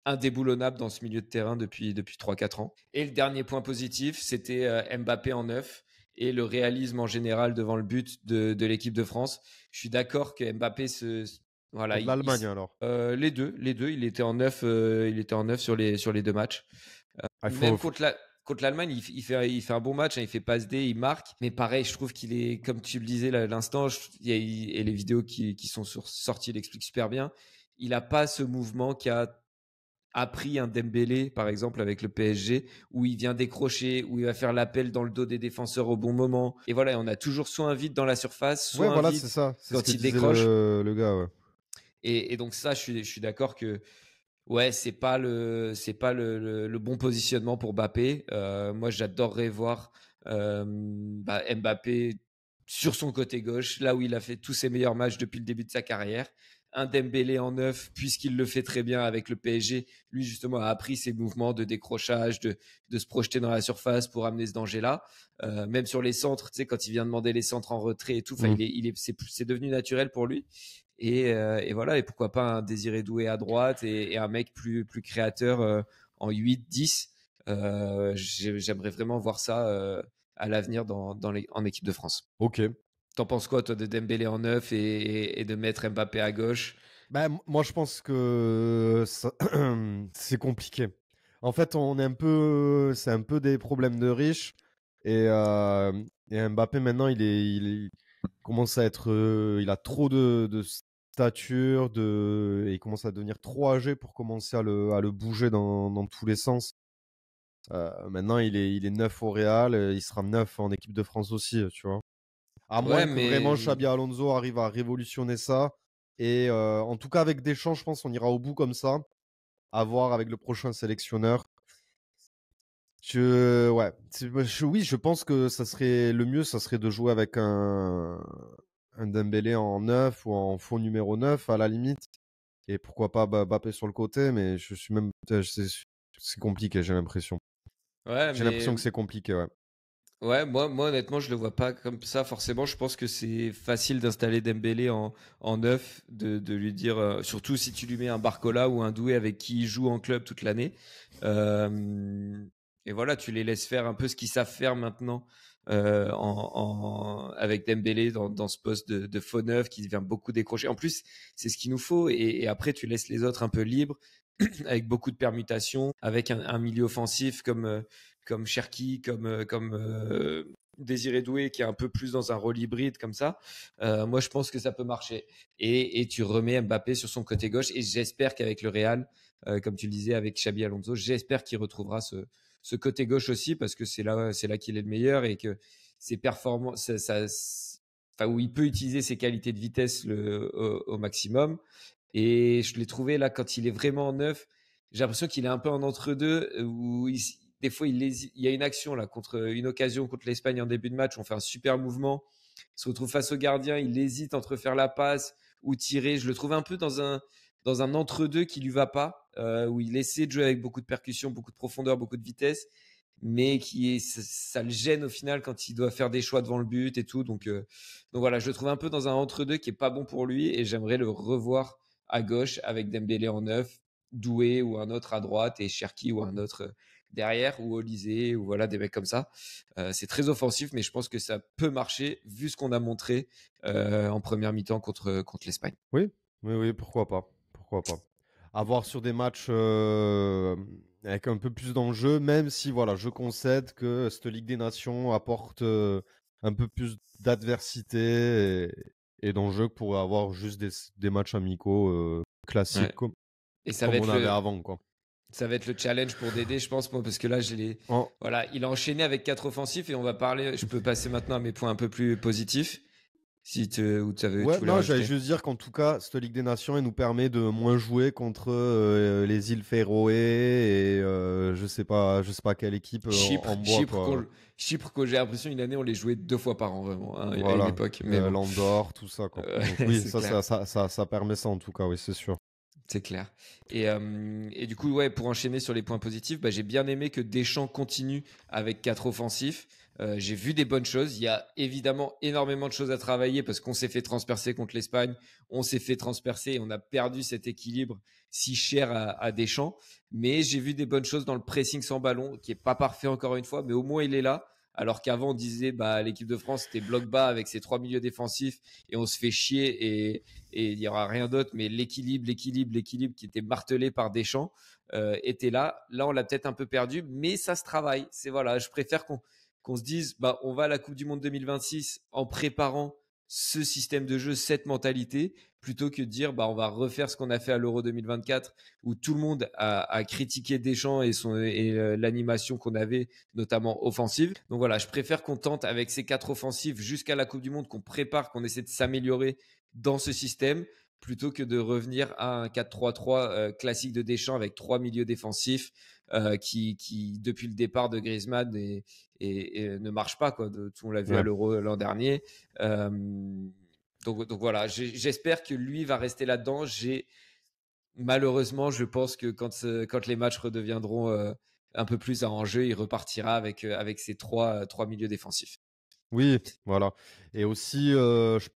indéboulonnable dans ce milieu de terrain depuis 3-4 ans. Et le dernier point positif, c'était Mbappé en 9. et le réalisme en général devant le but de l'équipe de France. Je suis d'accord que Mbappé voilà, Contre l'Allemagne alors. les deux, il était en neuf sur les deux matchs. Même contre l'Allemagne, il fait un bon match, hein, il fait passe D, il marque. Mais pareil, je trouve qu'il est, comme tu le disais là, à l'instant, et les vidéos qui sont sorties l'expliquent super bien. Il n'a pas ce mouvement qu'a appris un Dembélé, par exemple, avec le PSG, où il vient décrocher, où il va faire l'appel dans le dos des défenseurs au bon moment. Et voilà, on a toujours soit un vide dans la surface, soit un voilà, vide c'est ça. C'est quand ce que il disait décroche. le gars, ouais. Et donc ça, je suis d'accord que ouais, c'est pas le bon positionnement pour Mbappé. Moi, j'adorerais voir Mbappé sur son côté gauche, là où il a fait tous ses meilleurs matchs depuis le début de sa carrière. Un Dembélé en neuf, puisqu'il le fait très bien avec le PSG. Lui, justement, a appris ses mouvements de décrochage, de se projeter dans la surface pour amener ce danger-là. Même sur les centres, tu sais, quand il vient demander les centres en retrait et tout, c'est devenu naturel pour lui. Et voilà, et pourquoi pas un Désiré Doué à droite et un mec plus créateur en 8-10. J'aimerais vraiment voir ça à l'avenir en équipe de France. Ok. T'en penses quoi, toi, de Dembélé en neuf et de mettre Mbappé à gauche? Moi, je pense que c'est compliqué. En fait, c'est un peu des problèmes de riches. Et Mbappé, maintenant, il commence à être. Il a trop de stature, et il commence à devenir trop âgé pour commencer à le bouger dans tous les sens. Maintenant, il est neuf au Real, il sera neuf en équipe de France aussi, tu vois. À moins que vraiment Xabi Alonso arrive à révolutionner ça. Et en tout cas, avec Deschamps, je pense qu'on ira au bout comme ça. À voir avec le prochain sélectionneur. Oui, je pense que le mieux, ça serait de jouer avec un Dembélé en 9 ou en faux numéro 9 à la limite. Et pourquoi pas Mbappé sur le côté, mais c'est compliqué, j'ai l'impression. Ouais, J'ai l'impression que c'est compliqué, ouais. Ouais, moi honnêtement, je le vois pas comme ça forcément. Je pense que c'est facile d'installer Dembélé en neuf, de lui dire, surtout si tu lui mets un Barcola ou un Doué avec qui il joue en club toute l'année. Et voilà, tu les laisses faire un peu ce qu'ils savent faire maintenant avec Dembélé dans ce poste de faux neuf qui vient beaucoup décrocher. En plus, c'est ce qu'il nous faut. Et après, tu laisses les autres un peu libres avec beaucoup de permutations, avec un milieu offensif comme Cherki, comme Désiré Doué, qui est un peu plus dans un rôle hybride comme ça. Moi, je pense que ça peut marcher. Et tu remets Mbappé sur son côté gauche. Et j'espère qu'avec le Real, comme tu le disais avec Xabi Alonso, j'espère qu'il retrouvera ce côté gauche aussi, parce que c'est là qu'il est le meilleur et que ses performances, où il peut utiliser ses qualités de vitesse au maximum. Et je l'ai trouvé là, quand il est vraiment neuf, j'ai l'impression qu'il est un peu en entre-deux, où des fois il y a une action là, une occasion contre l'Espagne en début de match, on fait un super mouvement, il se retrouve face au gardien, il hésite entre faire la passe ou tirer. Je le trouve un peu dans un entre-deux qui lui va pas, où il essaie de jouer avec beaucoup de percussion, beaucoup de profondeur, beaucoup de vitesse, mais ça le gêne au final quand il doit faire des choix devant le but et tout. Donc voilà, je le trouve un peu dans un entre-deux qui est pas bon pour lui, et j'aimerais le revoir à gauche avec Dembélé en neuf, Doué ou un autre à droite et Cherki ou un autre derrière, ou Olysée, ou voilà, des mecs comme ça. C'est très offensif, mais je pense que ça peut marcher vu ce qu'on a montré en première mi-temps contre l'Espagne. Oui, pourquoi pas. À voir sur des matchs avec un peu plus d'enjeu, même si voilà, je concède que cette Ligue des Nations apporte un peu plus d'adversité et d'enjeu pour avoir juste des matchs amicaux classiques, Ouais. comme Et on avait avant, quoi. Ça va être le challenge pour Dédé, je pense, moi, parce que là, voilà, il a enchaîné avec 4 offensifs, et on va parler. Je peux passer maintenant à mes points un peu plus positifs. J'allais juste dire qu'en tout cas, cette Ligue des Nations, elle nous permet de moins jouer contre les îles Féroé et je sais pas quelle équipe en bois. Chypre, j'ai l'impression une année on les jouait 2 fois par an vraiment, hein, à une époque. Mais l'Andorre, tout ça, quoi. Donc, oui, ça permet ça en tout cas, oui, c'est sûr. C'est clair. Et du coup, ouais, pour enchaîner sur les points positifs, j'ai bien aimé que Deschamps continue avec 4 offensifs. J'ai vu des bonnes choses. Il y a évidemment énormément de choses à travailler, parce qu'on s'est fait transpercer contre l'Espagne. On s'est fait transpercer et on a perdu cet équilibre si cher à Deschamps. Mais j'ai vu des bonnes choses dans le pressing sans ballon, qui est pas parfait encore une fois, mais au moins il est là, Alors qu'avant, on disait bah, l'équipe de France, c'était bloc bas avec ses 3 milieux défensifs et on se fait chier et il n'y aura rien d'autre. Mais l'équilibre qui était martelé par Deschamps était là. Là, on l'a peut-être un peu perdu, mais ça se travaille. C'est voilà, je préfère qu'on se dise bah, on va à la Coupe du Monde 2026 en préparant ce système de jeu, cette mentalité, plutôt que de dire bah, on va refaire ce qu'on a fait à l'Euro 2024 où tout le monde a critiqué Deschamps et l'animation qu'on avait, notamment offensive. Donc voilà, je préfère qu'on tente avec ces 4 offensives jusqu'à la Coupe du Monde, qu'on prépare, qu'on essaie de s'améliorer dans ce système, plutôt que de revenir à un 4-3-3 classique de Deschamps avec 3 milieux défensifs qui, depuis le départ de Griezmann, et ne marche pas, quoi. On l'a vu à l'Euro l'an dernier. Donc voilà, j'espère que lui va rester là-dedans. Malheureusement, je pense que quand les matchs redeviendront un peu plus à enjeu, il repartira avec ses trois milieux défensifs. Oui, voilà. Et aussi, je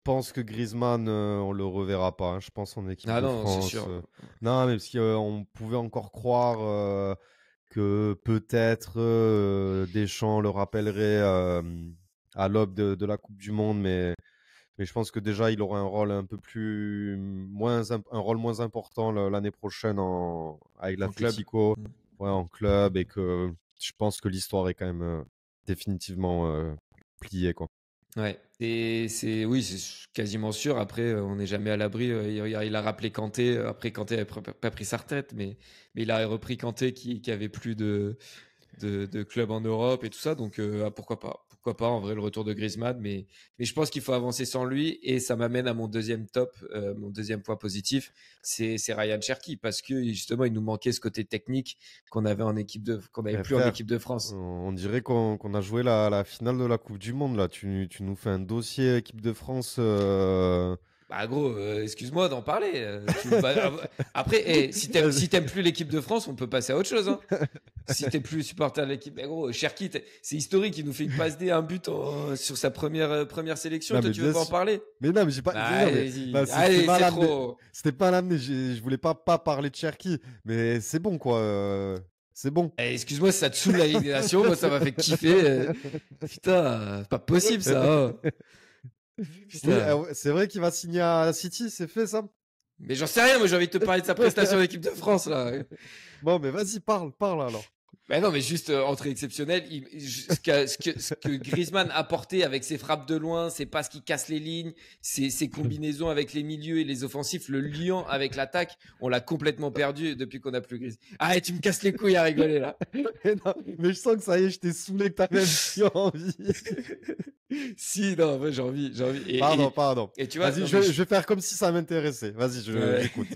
pense que Griezmann, on le reverra pas, hein. Je pense en équipe de non, c'est France. sûr. Non, mais parce qu'on pouvait encore croire que peut-être Deschamps le rappellerait à l'aube de la Coupe du Monde, mais je pense que déjà il aura un rôle un rôle moins important l'année prochaine avec l'Atlético, en club, et que je pense que l'histoire est quand même définitivement pliée, quoi. Ouais, oui, c'est quasiment sûr. Après, on n'est jamais à l'abri. Il a rappelé Kanté. Après, Kanté n'avait pas pris sa retraite, mais il a repris Kanté qui avait plus de clubs en Europe et tout ça. Donc, pourquoi pas? Pourquoi pas, en vrai, le retour de Griezmann. Mais je pense qu'il faut avancer sans lui. Et ça m'amène à mon deuxième mon deuxième point positif, c'est Ryan Cherki. Parce que, justement, il nous manquait ce côté technique qu'on avait qu'on n'avait plus en équipe de France. On dirait qu'on a joué la finale de la Coupe du Monde, là. Tu nous fais un dossier équipe de France. Bah gros, excuse-moi d'en parler. Après, si t'aimes plus l'équipe de France, on peut passer à autre chose, hein. Si t'es plus supporter de l'équipe, mais gros, Cherki, c'est historique. Il nous fait une passe D, un but sur sa première sélection. Toi, tu veux pas en parler? Mais non, mais j'ai pas. Allez, c'est trop. C'était pas l'amener. Je voulais pas parler de Cherki, mais c'est bon, quoi. C'est bon. Excuse-moi si ça te saoule la Ligue des Nations. Moi, ça m'a fait kiffer. Putain, pas possible ça. Hein. Oui, c'est vrai qu'il va signer à City, c'est fait ça? Mais j'en sais rien, moi j'ai envie de te parler de sa prestation en équipe de France là. Bon, mais vas-y, parle alors. Ben non, mais juste entrée exceptionnelle. Ce que Griezmann a apporté avec ses frappes de loin, ses passes qui cassent les lignes, ses combinaisons avec les milieux et les offensifs, le lien avec l'attaque, on l'a complètement perdu depuis qu'on a plus Griezmann. Ah, tu me casses les couilles à rigoler là. mais je sens que ça y est, je t'ai saoulé, que t'as même plus envie. Si, non, en vrai, j'ai envie. Pardon. Et tu vois, vas-y, je vais faire comme si ça m'intéressait. Vas-y, j'écoute.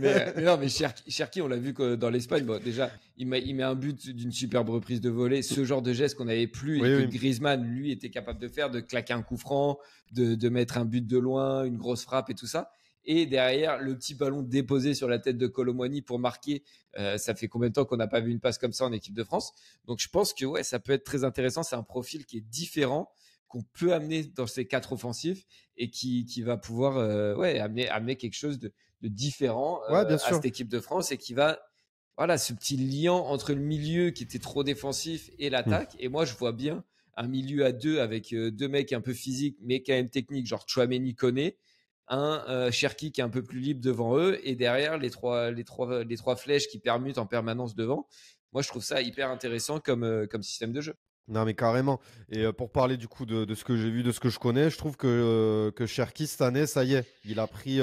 mais non, mais Cherki, on l'a vu que dans l'Espagne, bon, déjà, il met un but d'une superbe reprise de volée, ce genre de geste qu'on n'avait plus et que Griezmann, lui, était capable de faire, de claquer un coup franc, de mettre un but de loin, une grosse frappe et tout ça. Et derrière, le petit ballon déposé sur la tête de Kolo Muani pour marquer. Ça fait combien de temps qu'on n'a pas vu une passe comme ça en équipe de France? Donc, je pense que ouais, ça peut être très intéressant. C'est un profil qui est différent, qu'on peut amener dans ces 4 offensifs et qui va pouvoir amener quelque chose de différent à cette équipe de France et qui va, voilà, ce petit lien entre le milieu qui était trop défensif et l'attaque. Et moi, je vois bien un milieu à 2 avec 2 mecs un peu physiques mais quand même techniques, genre Tchouaméni, Koné, un Cherki qui est un peu plus libre devant eux et derrière les trois flèches qui permutent en permanence devant. Moi, je trouve ça hyper intéressant comme système de jeu. Non, mais carrément. Et pour parler du coup de ce que j'ai vu, de ce que je connais, je trouve que Cherki, cette année, ça y est, il a pris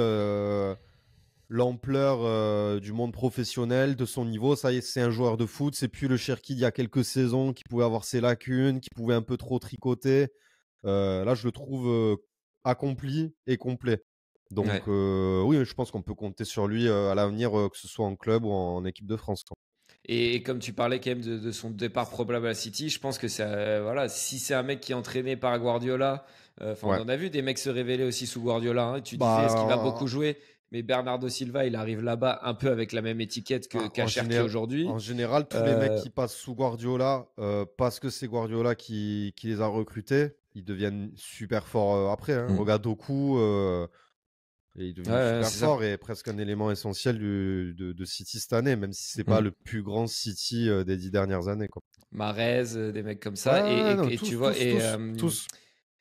l'ampleur du monde professionnel, de son niveau. Ça y est, c'est un joueur de foot. C'est plus le Cherki d'il y a quelques saisons qui pouvait avoir ses lacunes, qui pouvait un peu trop tricoter. Là, je le trouve accompli et complet. Donc, oui, je pense qu'on peut compter sur lui à l'avenir, que ce soit en club ou en équipe de France, quoi. Et comme tu parlais quand même de son départ probable à City, je pense que si c'est un mec qui est entraîné par Guardiola, on en a vu des mecs se révéler aussi sous Guardiola. Hein, tu disais est-ce qu'il va beaucoup jouer, mais Bernardo Silva, il arrive là-bas un peu avec la même étiquette qu'à Cherki aujourd'hui. En général, tous les mecs qui passent sous Guardiola, parce que c'est Guardiola qui les a recrutés, ils deviennent super forts après. Hein. Regarde Doku. Et il est devenu Ouais, super c'est ça. fort et presque un élément essentiel de City cette année, même si c'est pas le plus grand City des 10 dernières années, quoi. Mahrez, des mecs comme ça. Ouais, non, Et tu tous, vois, tous.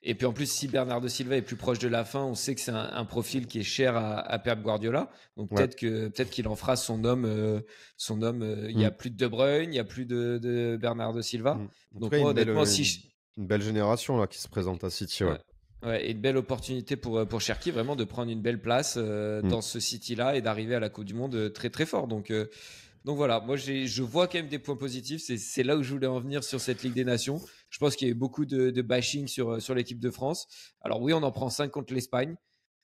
et puis en plus, si Bernardo Silva est plus proche de la fin, on sait que c'est un profil qui est cher à Pep Guardiola. Donc Ouais. peut-être qu'il en fera son homme. Il y a plus de De Bruyne, il y a plus de Bernardo Silva. En tout Donc cas, moi, honnêtement, une belle génération là, qui se présente à City. Ouais. Ouais, et une belle opportunité pour Cherki vraiment de prendre une belle place dans ce City-là et d'arriver à la Coupe du Monde très très fort. Donc voilà, moi je vois quand même des points positifs. C'est là où je voulais en venir sur cette Ligue des Nations. Je pense qu'il y a eu beaucoup de bashing sur l'équipe de France. Alors oui, on en prend 5 contre l'Espagne.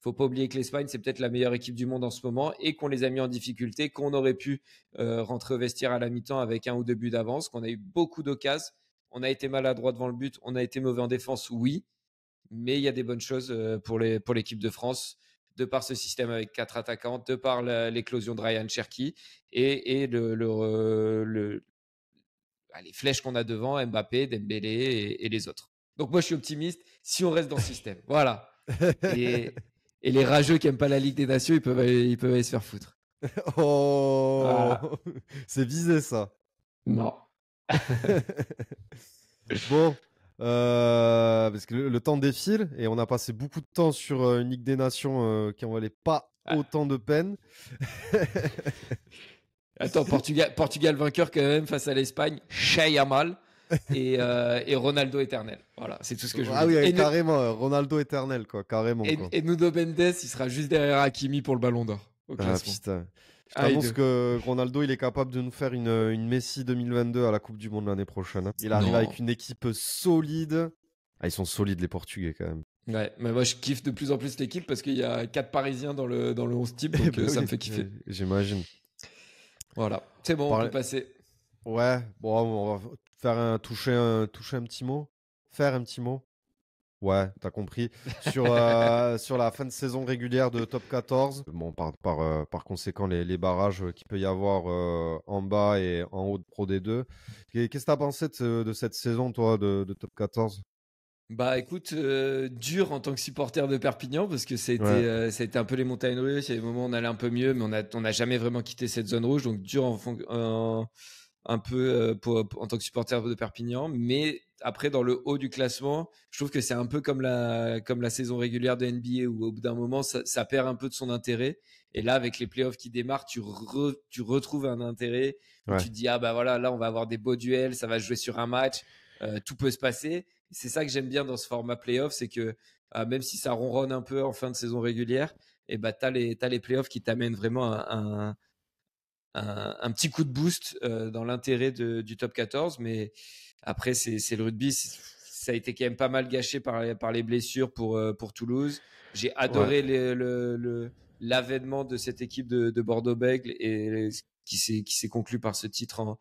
Faut pas oublier que l'Espagne, c'est peut-être la meilleure équipe du monde en ce moment et qu'on les a mis en difficulté, qu'on aurait pu rentrer au vestiaire à la mi-temps avec 1 ou 2 buts d'avance, qu'on a eu beaucoup d'occasions. On a été maladroit devant le but, on a été mauvais en défense, oui. Mais il y a des bonnes choses pour l'équipe de France, de par ce système avec 4 attaquants, de par l'éclosion de Ryan Cherki et les flèches qu'on a devant, Mbappé, Dembélé et les autres. Donc moi, je suis optimiste si on reste dans ce système. Voilà. Et les rageux qui n'aiment pas la Ligue des Nations, ils peuvent aller se faire foutre. Oh, Voilà. C'est visé ça. Non. Bon, parce que le temps défile et on a passé beaucoup de temps sur une Ligue des Nations qui en valait pas autant de peine. Attends, Portugal vainqueur quand même face à l'Espagne, Yamal et Ronaldo éternel. Voilà, c'est tout ce que je veux dire. Ah oui, Et carrément, Ronaldo éternel, quoi, carrément. Quoi. Et Nuno Mendes, il sera juste derrière Hakimi pour le Ballon d'Or. Au classement. Putain. Je t'annonce que Ronaldo, il est capable de nous faire une Messi 2022 à la Coupe du Monde l'année prochaine. Hein. Il arrive avec une équipe solide. Ah, ils sont solides, les Portugais, quand même. Ouais, mais moi, je kiffe de plus en plus l'équipe parce qu'il y a 4 Parisiens dans le 11 type, donc ça me fait kiffer. J'imagine. Voilà, c'est bon, on peut passer. Ouais, bon, on va faire toucher un petit mot. Faire un petit mot. Ouais, t'as compris. Sur la fin de saison régulière de Top 14. Bon, par conséquent, les barrages qu'il peut y avoir en bas et en haut de Pro D2. Qu'est-ce que t'as pensé de cette saison, toi, de Top 14? Bah écoute, dur en tant que supporter de Perpignan parce que ça a été un peu les montagnes russes. Il y a des moments où on allait un peu mieux, mais on n'a jamais vraiment quitté cette zone rouge. Donc dur un peu en tant que supporter de Perpignan. Mais après, dans le haut du classement, je trouve que c'est un peu comme la saison régulière de NBA où au bout d'un moment, ça perd un peu de son intérêt. Et là, avec les playoffs qui démarrent, tu retrouves un intérêt où tu te dis, ah bah voilà, là, on va avoir des beaux duels, ça va se jouer sur un match, tout peut se passer. C'est ça que j'aime bien dans ce format playoff, c'est que même si ça ronronne un peu en fin de saison régulière, et bah, t'as les playoffs qui t'amènent vraiment un petit coup de boost dans l'intérêt du top 14. Mais après, c'est le rugby, ça a été quand même pas mal gâché par les blessures pour Toulouse. J'ai adoré l'avènement de cette équipe de Bordeaux-Bègles et qui s'est conclu par ce titre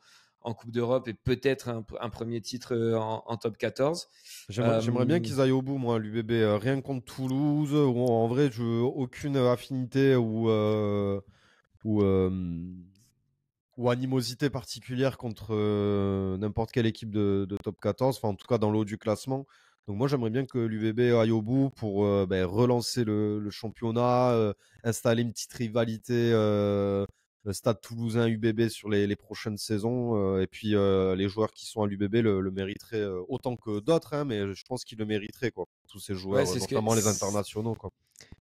en Coupe d'Europe et peut-être un premier titre en top 14. J'aimerais bien qu'ils aillent au bout, moi, l'UBB. Rien contre Toulouse, où en vrai, je n'ai aucune affinité ou animosité particulière contre n'importe quelle équipe de top 14, enfin en tout cas dans le haut du classement. Donc moi j'aimerais bien que l'UBB aille au bout pour relancer le championnat, installer une petite rivalité Stade Toulousain UBB sur les prochaines saisons et puis les joueurs qui sont à l'UBB le mériteraient autant que d'autres, hein, mais je pense qu'ils le mériteraient quoi. Tous ces joueurs, notamment les internationaux quoi.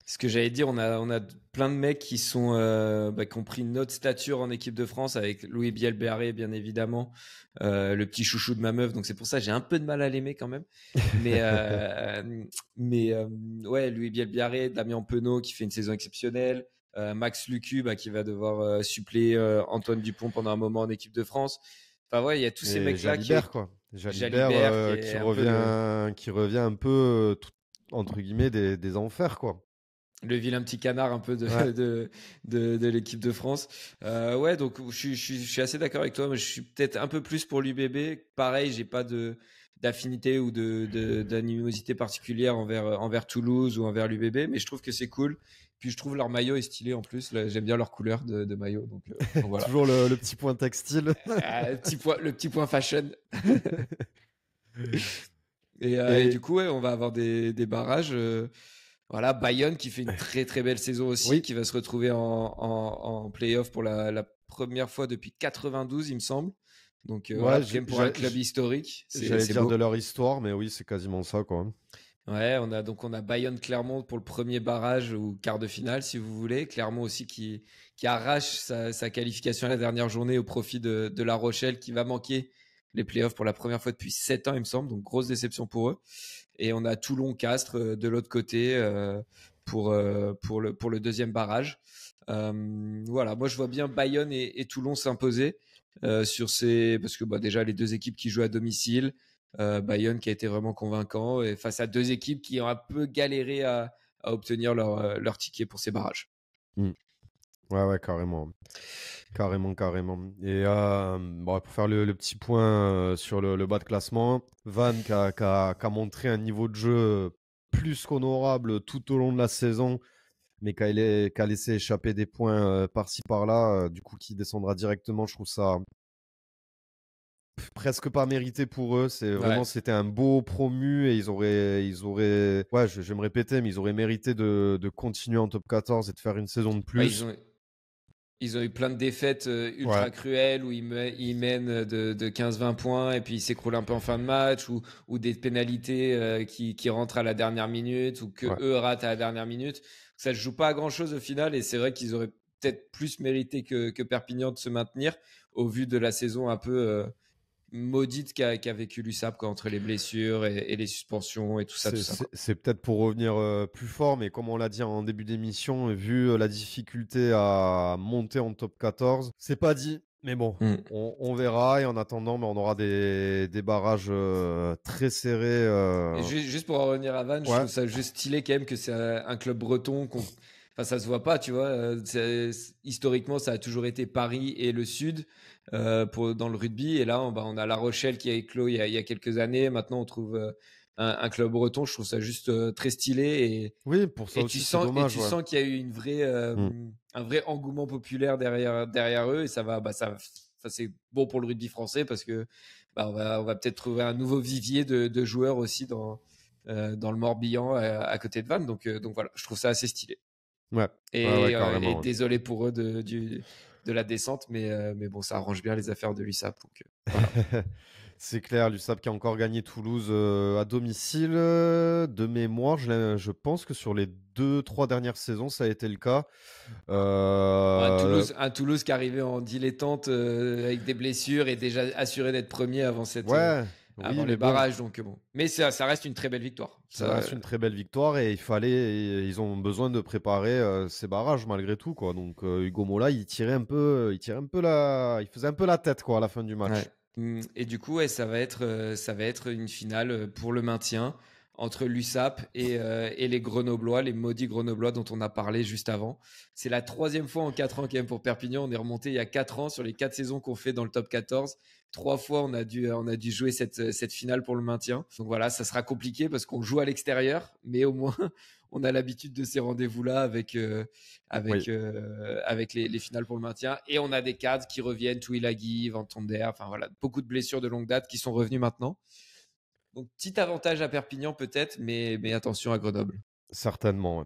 Ce que j'allais dire, on a plein de mecs qui qui ont pris une autre stature en équipe de France avec Louis Bielbarré, bien évidemment, le petit chouchou de ma meuf. Donc c'est pour ça que j'ai un peu de mal à l'aimer quand même. Mais ouais, Louis Bielbarré, Damien Penaud qui fait une saison exceptionnelle, Max Lucu qui va devoir suppléer Antoine Dupont pendant un moment en équipe de France. Enfin ouais, il y a tous ces mecs-là Jalibert qui revient un peu entre guillemets des enfers quoi. Le vilain petit canard un peu de l'équipe de France. Ouais, donc je suis assez d'accord avec toi. Mais je suis peut-être un peu plus pour l'UBB. Pareil, j'ai pas d'affinité ou d'animosité particulière envers Toulouse ou envers l'UBB, mais je trouve que c'est cool. Puis je trouve leur maillot est stylé en plus. Là, j'aime bien leur couleur de maillot. Donc voilà. Toujours le petit point textile. Le petit point fashion. Et du coup, ouais, on va avoir des barrages. Voilà, Bayonne qui fait une très très belle saison aussi, Oui. qui va se retrouver en play-off pour la première fois depuis 92, il me semble. Donc voilà, Ouais, quand même pour un club historique, j'allais c'est dire beau. de leur histoire, mais oui, c'est quasiment ça, quoi. Ouais, on a Bayonne-Clermont pour le premier barrage ou quart de finale, si vous voulez. Clermont aussi qui arrache sa qualification à la dernière journée au profit de La Rochelle, qui va manquer les playoffs pour la première fois depuis 7 ans, il me semble. Donc, grosse déception pour eux. Et on a Toulon-Castres de l'autre côté pour le deuxième barrage. Voilà, moi, je vois bien Bayonne et Toulon s'imposer parce que déjà, les deux équipes qui jouent à domicile. Bayonne qui a été vraiment convaincant et face à deux équipes qui ont un peu galéré à obtenir leur ticket pour ces barrages. Ouais, carrément. Carrément. Et pour faire le petit point sur le bas de classement, Vannes qui a montré un niveau de jeu plus qu'honorable tout au long de la saison, mais qui a laissé échapper des points par-ci par-là, du coup qui descendra directement, je trouve ça presque pas mérité pour eux. C'était un beau promu et ils auraient je vais me répéter, mais ils auraient mérité de continuer en top 14 et de faire une saison de plus. Ils ont eu plein de défaites ultra cruelles où ils mènent de 15-20 points et puis ils s'écroulent un peu en fin de match ou des pénalités qui rentrent à la dernière minute ou que eux ratent à la dernière minute. Ça ne joue pas à grand chose au final et c'est vrai qu'ils auraient peut-être plus mérité que Perpignan de se maintenir au vu de la saison un peu maudite qu'a vécu l'USAP entre les blessures et les suspensions et tout ça. C'est peut-être pour revenir plus fort, mais comme on l'a dit en début d'émission, vu la difficulté à monter en top 14, c'est pas dit. Mais bon, on verra. Et en attendant, on aura des barrages très serrés. Et juste pour en revenir à Vannes, je trouve ça juste stylé quand même que c'est un club breton Enfin, ça se voit pas, tu vois. Historiquement, ça a toujours été Paris et le Sud dans le rugby. Et là, on a La Rochelle qui a éclos il y a quelques années. Maintenant, on trouve un club breton. Je trouve ça juste très stylé. Et, oui, pour ça aussi, c'est dommage. Et tu sens qu'il y a eu un vrai engouement populaire derrière eux. Et ça va, c'est bon pour le rugby français parce que on va peut-être trouver un nouveau vivier de joueurs aussi dans le Morbihan à côté de Vannes. Donc voilà, je trouve ça assez stylé. Ouais. Et désolé pour eux de la descente, mais bon, ça arrange bien les affaires de l'USAP. Voilà. C'est clair, l'USAP qui a encore gagné Toulouse à domicile. De mémoire, je pense que sur les 2-3 dernières saisons, ça a été le cas. Un Toulouse qui arrivait en dilettante avec des blessures et déjà assuré d'être premier avant avant les barrages. Donc bon. Mais ça reste une très belle victoire. Ça reste une très belle victoire et ils ont besoin de préparer ces barrages malgré tout, quoi. Donc Hugo Mola, il faisait un peu la tête, quoi, à la fin du match. Ouais. Et du coup, ça va être une finale pour le maintien entre l'USAP et les Grenoblois, les maudits Grenoblois dont on a parlé juste avant. C'est la 3e fois en 4 ans quand même pour Perpignan. On est remonté il y a 4 ans sur les 4 saisons qu'on fait dans le top 14. 3 fois, on a dû jouer cette finale pour le maintien. Donc voilà, ça sera compliqué parce qu'on joue à l'extérieur, mais au moins, on a l'habitude de ces rendez-vous-là avec les finales pour le maintien. Et on a des cadres qui reviennent, Tuilagi, Van Tonder, enfin voilà, beaucoup de blessures de longue date qui sont revenus maintenant. Donc, petit avantage à Perpignan peut-être, mais attention à Grenoble. Certainement.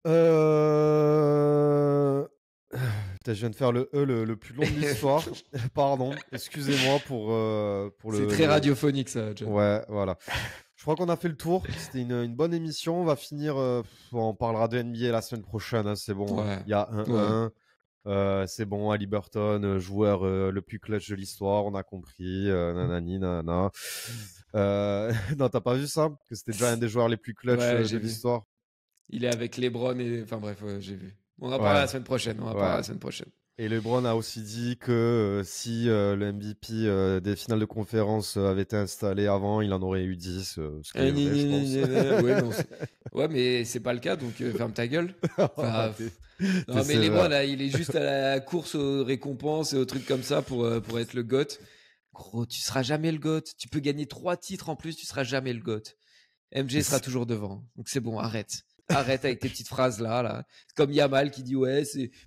Putain, je viens de faire le plus long de l'histoire. Pardon, excusez-moi pour le... C'est très radiophonique ça, John. Ouais, voilà. Je crois qu'on a fait le tour. C'était une bonne émission. On va finir... on parlera de NBA la semaine prochaine. Hein, c'est bon. Ouais. Il y a 1-1. C'est bon, Ali Burton, joueur le plus clutch de l'histoire, on a compris, nanani, nanana. Non, t'as pas vu ça? Que c'était déjà un des joueurs les plus clutch de l'histoire. Il est avec LeBron et... Enfin bref, j'ai vu. On en parlera la semaine prochaine. Et LeBron a aussi dit que si le MVP des finales de conférence avait été installé avant, il en aurait eu 10. Ce qui est vrai, je pense. Ouais, mais c'est pas le cas, donc ferme ta gueule. Enfin, non, mais LeBron, là, il est juste à la course aux récompenses et aux trucs comme ça pour être le GOAT. Gros, tu seras jamais le GOAT. Tu peux gagner 3 titres en plus, tu seras jamais le GOAT. MJ sera toujours devant. Donc c'est bon, arrête. Arrête avec tes petites phrases là. Comme Yamal qui dit ouais,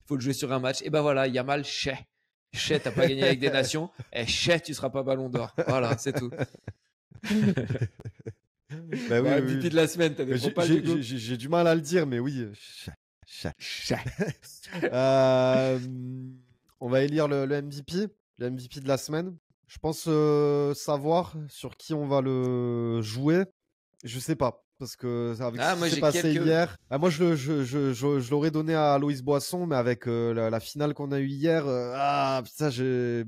faut le jouer sur un match. Et ben voilà, Yamal, chais, t'as pas gagné avec des nations. Chais, tu seras pas ballon d'or. Voilà, c'est tout. Bah oui, oui, MVP oui. de la semaine, t'as des pas du coup. J'ai du mal à le dire, mais oui. On va élire le MVP de la semaine. Je pense savoir sur qui on va le jouer. Je sais pas. Parce que avec ce Moi qui s'est j'ai passé quelques. hier, moi je l'aurais donné à Loïs Boisson, mais avec la finale qu'on a eue hier, putain, j'ai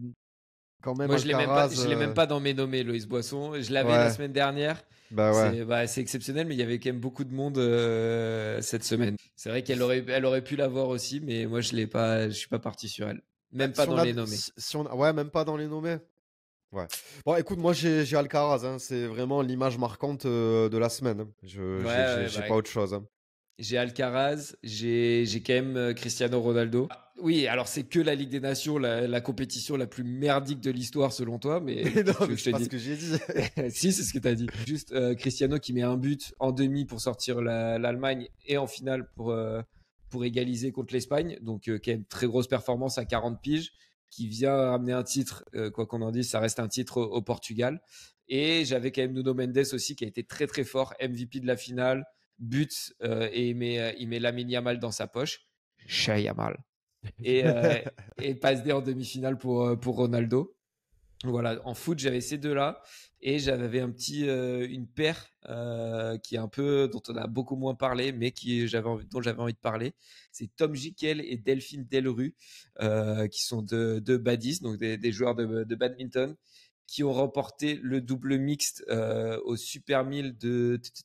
quand même Moi je Alcaraz. l'ai même pas dans mes nommés, Loïs Boisson. Je l'avais Ouais. la semaine dernière. Bah ouais. C'est exceptionnel, mais il y avait quand même beaucoup de monde cette semaine. C'est vrai elle aurait pu l'avoir aussi, mais moi je suis pas parti sur elle. Même pas Si on dans a- les nommés. Ouais, même pas dans les nommés. Ouais. Bon, écoute, moi j'ai Alcaraz, hein. C'est vraiment l'image marquante de la semaine, hein. J'ai pas autre chose, hein. J'ai Alcaraz, j'ai quand même Cristiano Ronaldo. Oui, alors c'est que la Ligue des Nations, la compétition la plus merdique de l'histoire selon toi, mais Non, mais je c'est te pas dis. ce que j'ai dit. Si, c'est ce que tu as dit. Juste Cristiano qui met un but en demi pour sortir l'Allemagne et en finale pour égaliser contre l'Espagne. Donc, quand même, très grosse performance à 40 piges, qui vient ramener un titre, quoi qu'on en dise, ça reste un titre au Portugal. Et j'avais quand même Nuno Mendes aussi qui a été très très fort, MVP de la finale, but, et il met Lamine Yamal dans sa poche. Chat Yamal. Et passe D en demi-finale pour Ronaldo. Voilà, en foot, j'avais ces deux-là et j'avais une paire qui est un peu dont on a beaucoup moins parlé, mais dont j'avais envie de parler. C'est Tom Jikel et Delphine Delru, qui sont deux baddies, donc des joueurs de badminton, qui ont remporté le double mixte au Super 1000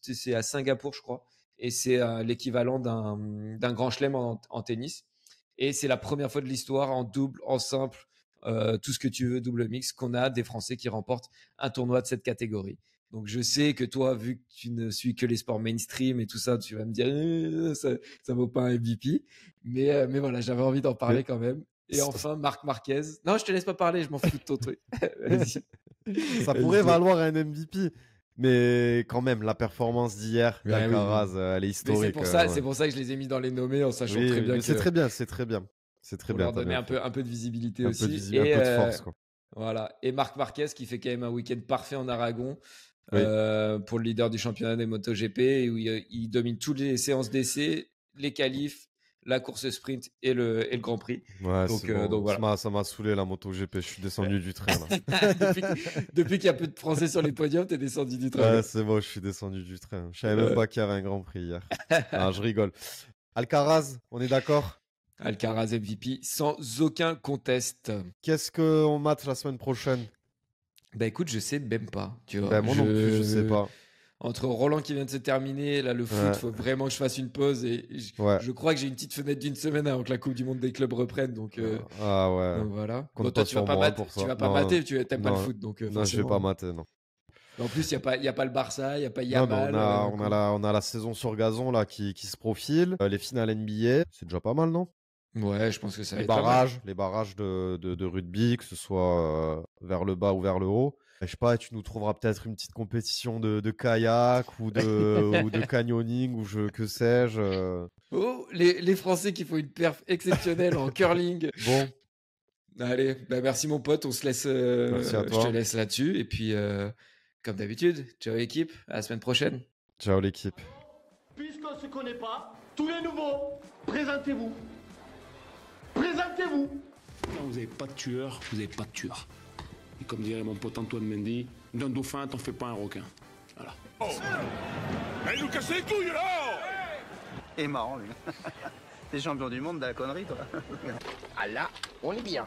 c'est à Singapour, je crois, et c'est l'équivalent d'un grand chelem en tennis. Et c'est la première fois de l'histoire en double, en simple. Tout ce que tu veux, double mix, qu'on a des Français qui remportent un tournoi de cette catégorie. Donc je sais que toi, vu que tu ne suis que les sports mainstream et tout ça, tu vas me dire ça vaut pas un MVP. Mais voilà, j'avais envie d'en parler quand même. Et enfin, Marc Marquez. Non, je te laisse pas parler, je m'en fous de ton truc. Vas-y. Ça pourrait valoir un MVP. Mais quand même, la performance d'hier d'Alcaraz, elle est historique. C'est pour ça que je les ai mis dans les nommés en sachant très bien que c'est très bien, c'est très bien. C'est très pour bien. leur donner un peu de visibilité un aussi. Peu de visibilité, un peu de force, quoi. Voilà. Et Marc Marquez qui fait quand même un week-end parfait en Aragon pour le leader du championnat des MotoGP où il domine toutes les séances d'essai, les qualifs, la course sprint et le Grand Prix. Ouais, donc voilà. Ça m'a saoulé la MotoGP, je suis descendu du train. Là. depuis qu'il y a peu de Français sur les podiums, t'es descendu du train. Ouais, c'est bon, je suis descendu du train. Je savais même pas qu'il y avait un Grand Prix hier. Non, je rigole. Alcaraz, on est d'accord? Alcaraz MVP sans aucun conteste. Qu'est-ce qu'on mate la semaine prochaine? Bah écoute, je sais même pas. Tu vois, moi non plus, je sais pas. Entre Roland qui vient de se terminer, là le foot, il faut vraiment que je fasse une pause et je crois que j'ai une petite fenêtre d'une semaine avant que la Coupe du Monde des clubs reprenne. Donc, ah ouais. Donc voilà. Bon, toi, tu vas pas mater, tu n'aimes pas le foot. Donc, non, je vais pas mater, non. En plus, il n'y a pas le Barça, il n'y a pas Yamal. On a la saison sur gazon là, qui se profile. Les finales NBA, c'est déjà pas mal, non? Ouais, je pense que ça va être les barrages de rugby, que ce soit vers le bas ou vers le haut. Je sais pas, tu nous trouveras peut-être une petite compétition de kayak ou de canyoning ou que sais-je. Oh, les Français qui font une perf exceptionnelle en curling. Bon. Allez, merci mon pote, on se laisse. Merci à toi. Je te laisse là-dessus. Et puis, comme d'habitude, ciao l'équipe, à la semaine prochaine. Ciao l'équipe. Puisqu'on ne se connaît pas, tous les nouveaux, présentez-vous. Présentez-vous. Quand vous n'avez pas de tueur, vous n'avez pas de tueur. Et comme dirait mon pote Antoine Mendy, d'un dauphin, t'en fais pas un requin. Voilà. Oh. Elle nous casse les couilles là. Il est marrant, lui. T'es champion du monde de la connerie, toi. Ah là, on est bien.